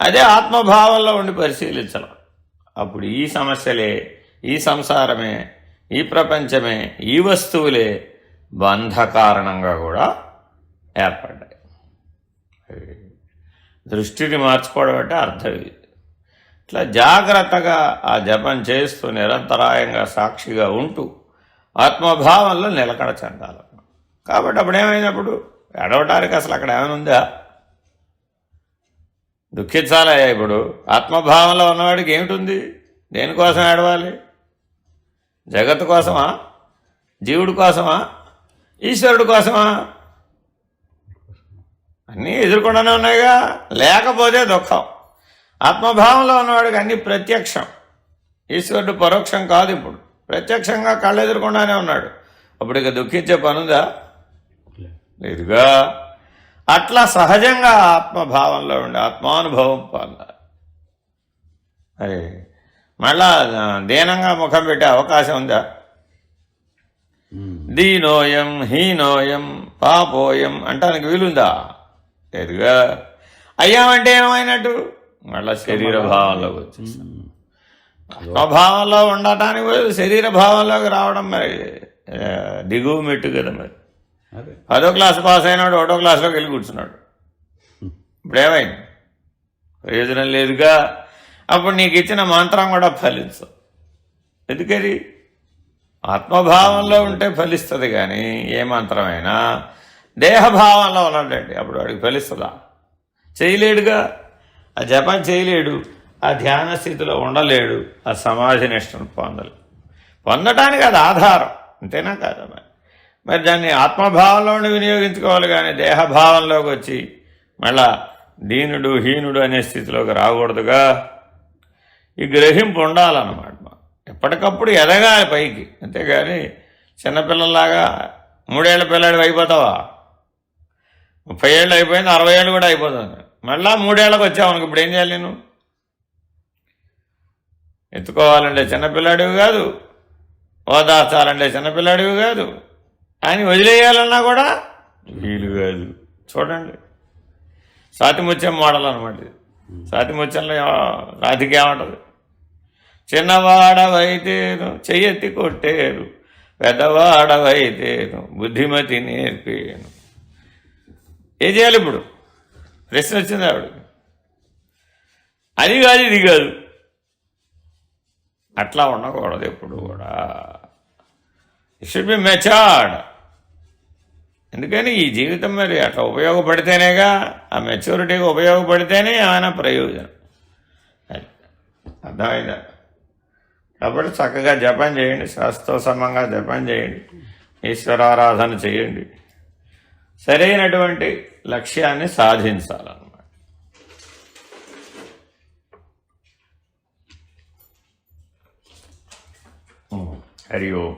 అదే ఆత్మభావంలో ఉండి పరిశీలించడం, అప్పుడు ఈ సమస్యలే, ఈ సంసారమే, ఈ ప్రపంచమే, ఈ వస్తువులే బంధ కారణంగా కూడా ఏర్పడ్డాయి. దృష్టిని మార్చుకోవడం అంటే అర్థం ఇది. ఇట్లా జాగ్రత్తగా ఆ జపం చేస్తూ నిరంతరాయంగా సాక్షిగా ఉంటూ ఆత్మభావంలో నిలకడ చెందాలి. కాబట్టి అప్పుడు ఏమైనప్పుడు ఏడవటానికి అసలు అక్కడ ఏమైనా ఉందా? దుఃఖించాలా? ఇప్పుడు ఆత్మభావంలో ఉన్నవాడికి ఏమిటి? దేనికోసం ఏడవాలి? జగత్తు కోసమా? జీవుడి కోసమా? ఈశ్వరుడు కోసమా? అన్నీ ఎదుర్కొండానే ఉన్నాయిగా. లేకపోతే దుఃఖం. ఆత్మభావంలో ఉన్నవాడికి అన్నీ ప్రత్యక్షం. ఈశ్వరుడు పరోక్షం కాదు, ఇప్పుడు ప్రత్యక్షంగా కళ్ళు ఎదుర్కొండానే ఉన్నాడు. అప్పుడు ఇక దుఃఖించే పనుందా? లేదుగా. అట్లా సహజంగా ఆత్మభావంలో ఉండి ఆత్మానుభవం పొందాలి. మరి మళ్ళా దీనంగా ముఖం పెట్టే అవకాశం ఉందా? దీనోయం హీనోయం పాపోయం అంటానికి వీలుందా? లేదుగా. అయ్యామంటే ఏమైనట్టు? మళ్ళా శరీర భావంలోకి వచ్చేస్తాం. ఆత్మభావంలో ఉండటానికి శరీర భావంలోకి రావడం మరి దిగువ మెట్టు కదా. మరి 10వ క్లాసు పాస్ అయినాడు 1వ క్లాసులోకి వెళ్ళి కూర్చున్నాడు. ఇప్పుడు ఏమైంది? ప్రయోజనం లేదుగా. అప్పుడు నీకు ఇచ్చిన మంత్రం కూడా ఫలించు. ఎందుకది? ఆత్మభావంలో ఉంటే ఫలిస్తుంది. కానీ ఏ మంత్రమైనా దేహభావంలో ఉన్నాడండి, అప్పుడు వాడికి ఫలిస్తుందా? చేయలేడుగా. ఆ జపం చేయలేడు, ఆ ధ్యాన స్థితిలో ఉండలేడు, ఆ సమాధి నిష్టను పొందటానికి అది ఆధారం, అంతేనా కాదా? మరి దాన్ని ఆత్మభావంలో వినియోగించుకోవాలి. కానీ దేహభావంలోకి వచ్చి మళ్ళా దీనుడు హీనుడు అనే స్థితిలోకి రాకూడదుగా. ఈ గ్రహింపు ఉండాలన్నమాట. ఎప్పటికప్పుడు ఎదగాలి పైకి, అంతేగాని చిన్నపిల్లల్లాగా 3 ఏళ్ల పిల్లాడివి అయిపోతావా? 30 ఏళ్ళు అయిపోయింది, 60 ఏళ్ళు కూడా అయిపోతుంది. మళ్ళా 3 ఏళ్ళకి వచ్చావు అనుకో, ఇప్పుడు ఏం చేయాలి? నేను ఎత్తుకోవాలంటే చిన్నపిల్లాడివి కాదు, ఓదార్చాలంటే చిన్నపిల్లాడివి కాదు, ఆయన వదిలేయాలన్నా కూడా వీలు కాదు. చూడండి, స్వాతిముత్యం మోడల్ అనమాట ఇది. స్వాతిముత్యంలో రాధిక ఏమంటది? చిన్నవాడవైతేను చెయ్యెత్తి కొట్టేరు, పెద్దవాడవైతేను బుద్ధిమతి నేర్పేను. ఏం చేయాలి ఇప్పుడు? ప్రశ్న వచ్చింది ఆవిడకి. అది కాదు ఇది కాదు, అట్లా ఉండకూడదు ఎప్పుడు కూడా. It should be matured. ఎందుకని ఈ జీవితం మరి అట్లా ఉపయోగపడితేనేగా, ఆ మెచ్యూరిటీగా ఉపయోగపడితేనే ఏమైనా ప్రయోజనం. అర్థమైందా? కాబట్టి చక్కగా జపం చేయండి, శాస్త్రోసమంగా జపం చేయండి, ఈశ్వరారాధన చేయండి, సరైనటువంటి లక్ష్యాన్ని సాధించాలన్నమాట. హరి ఓం.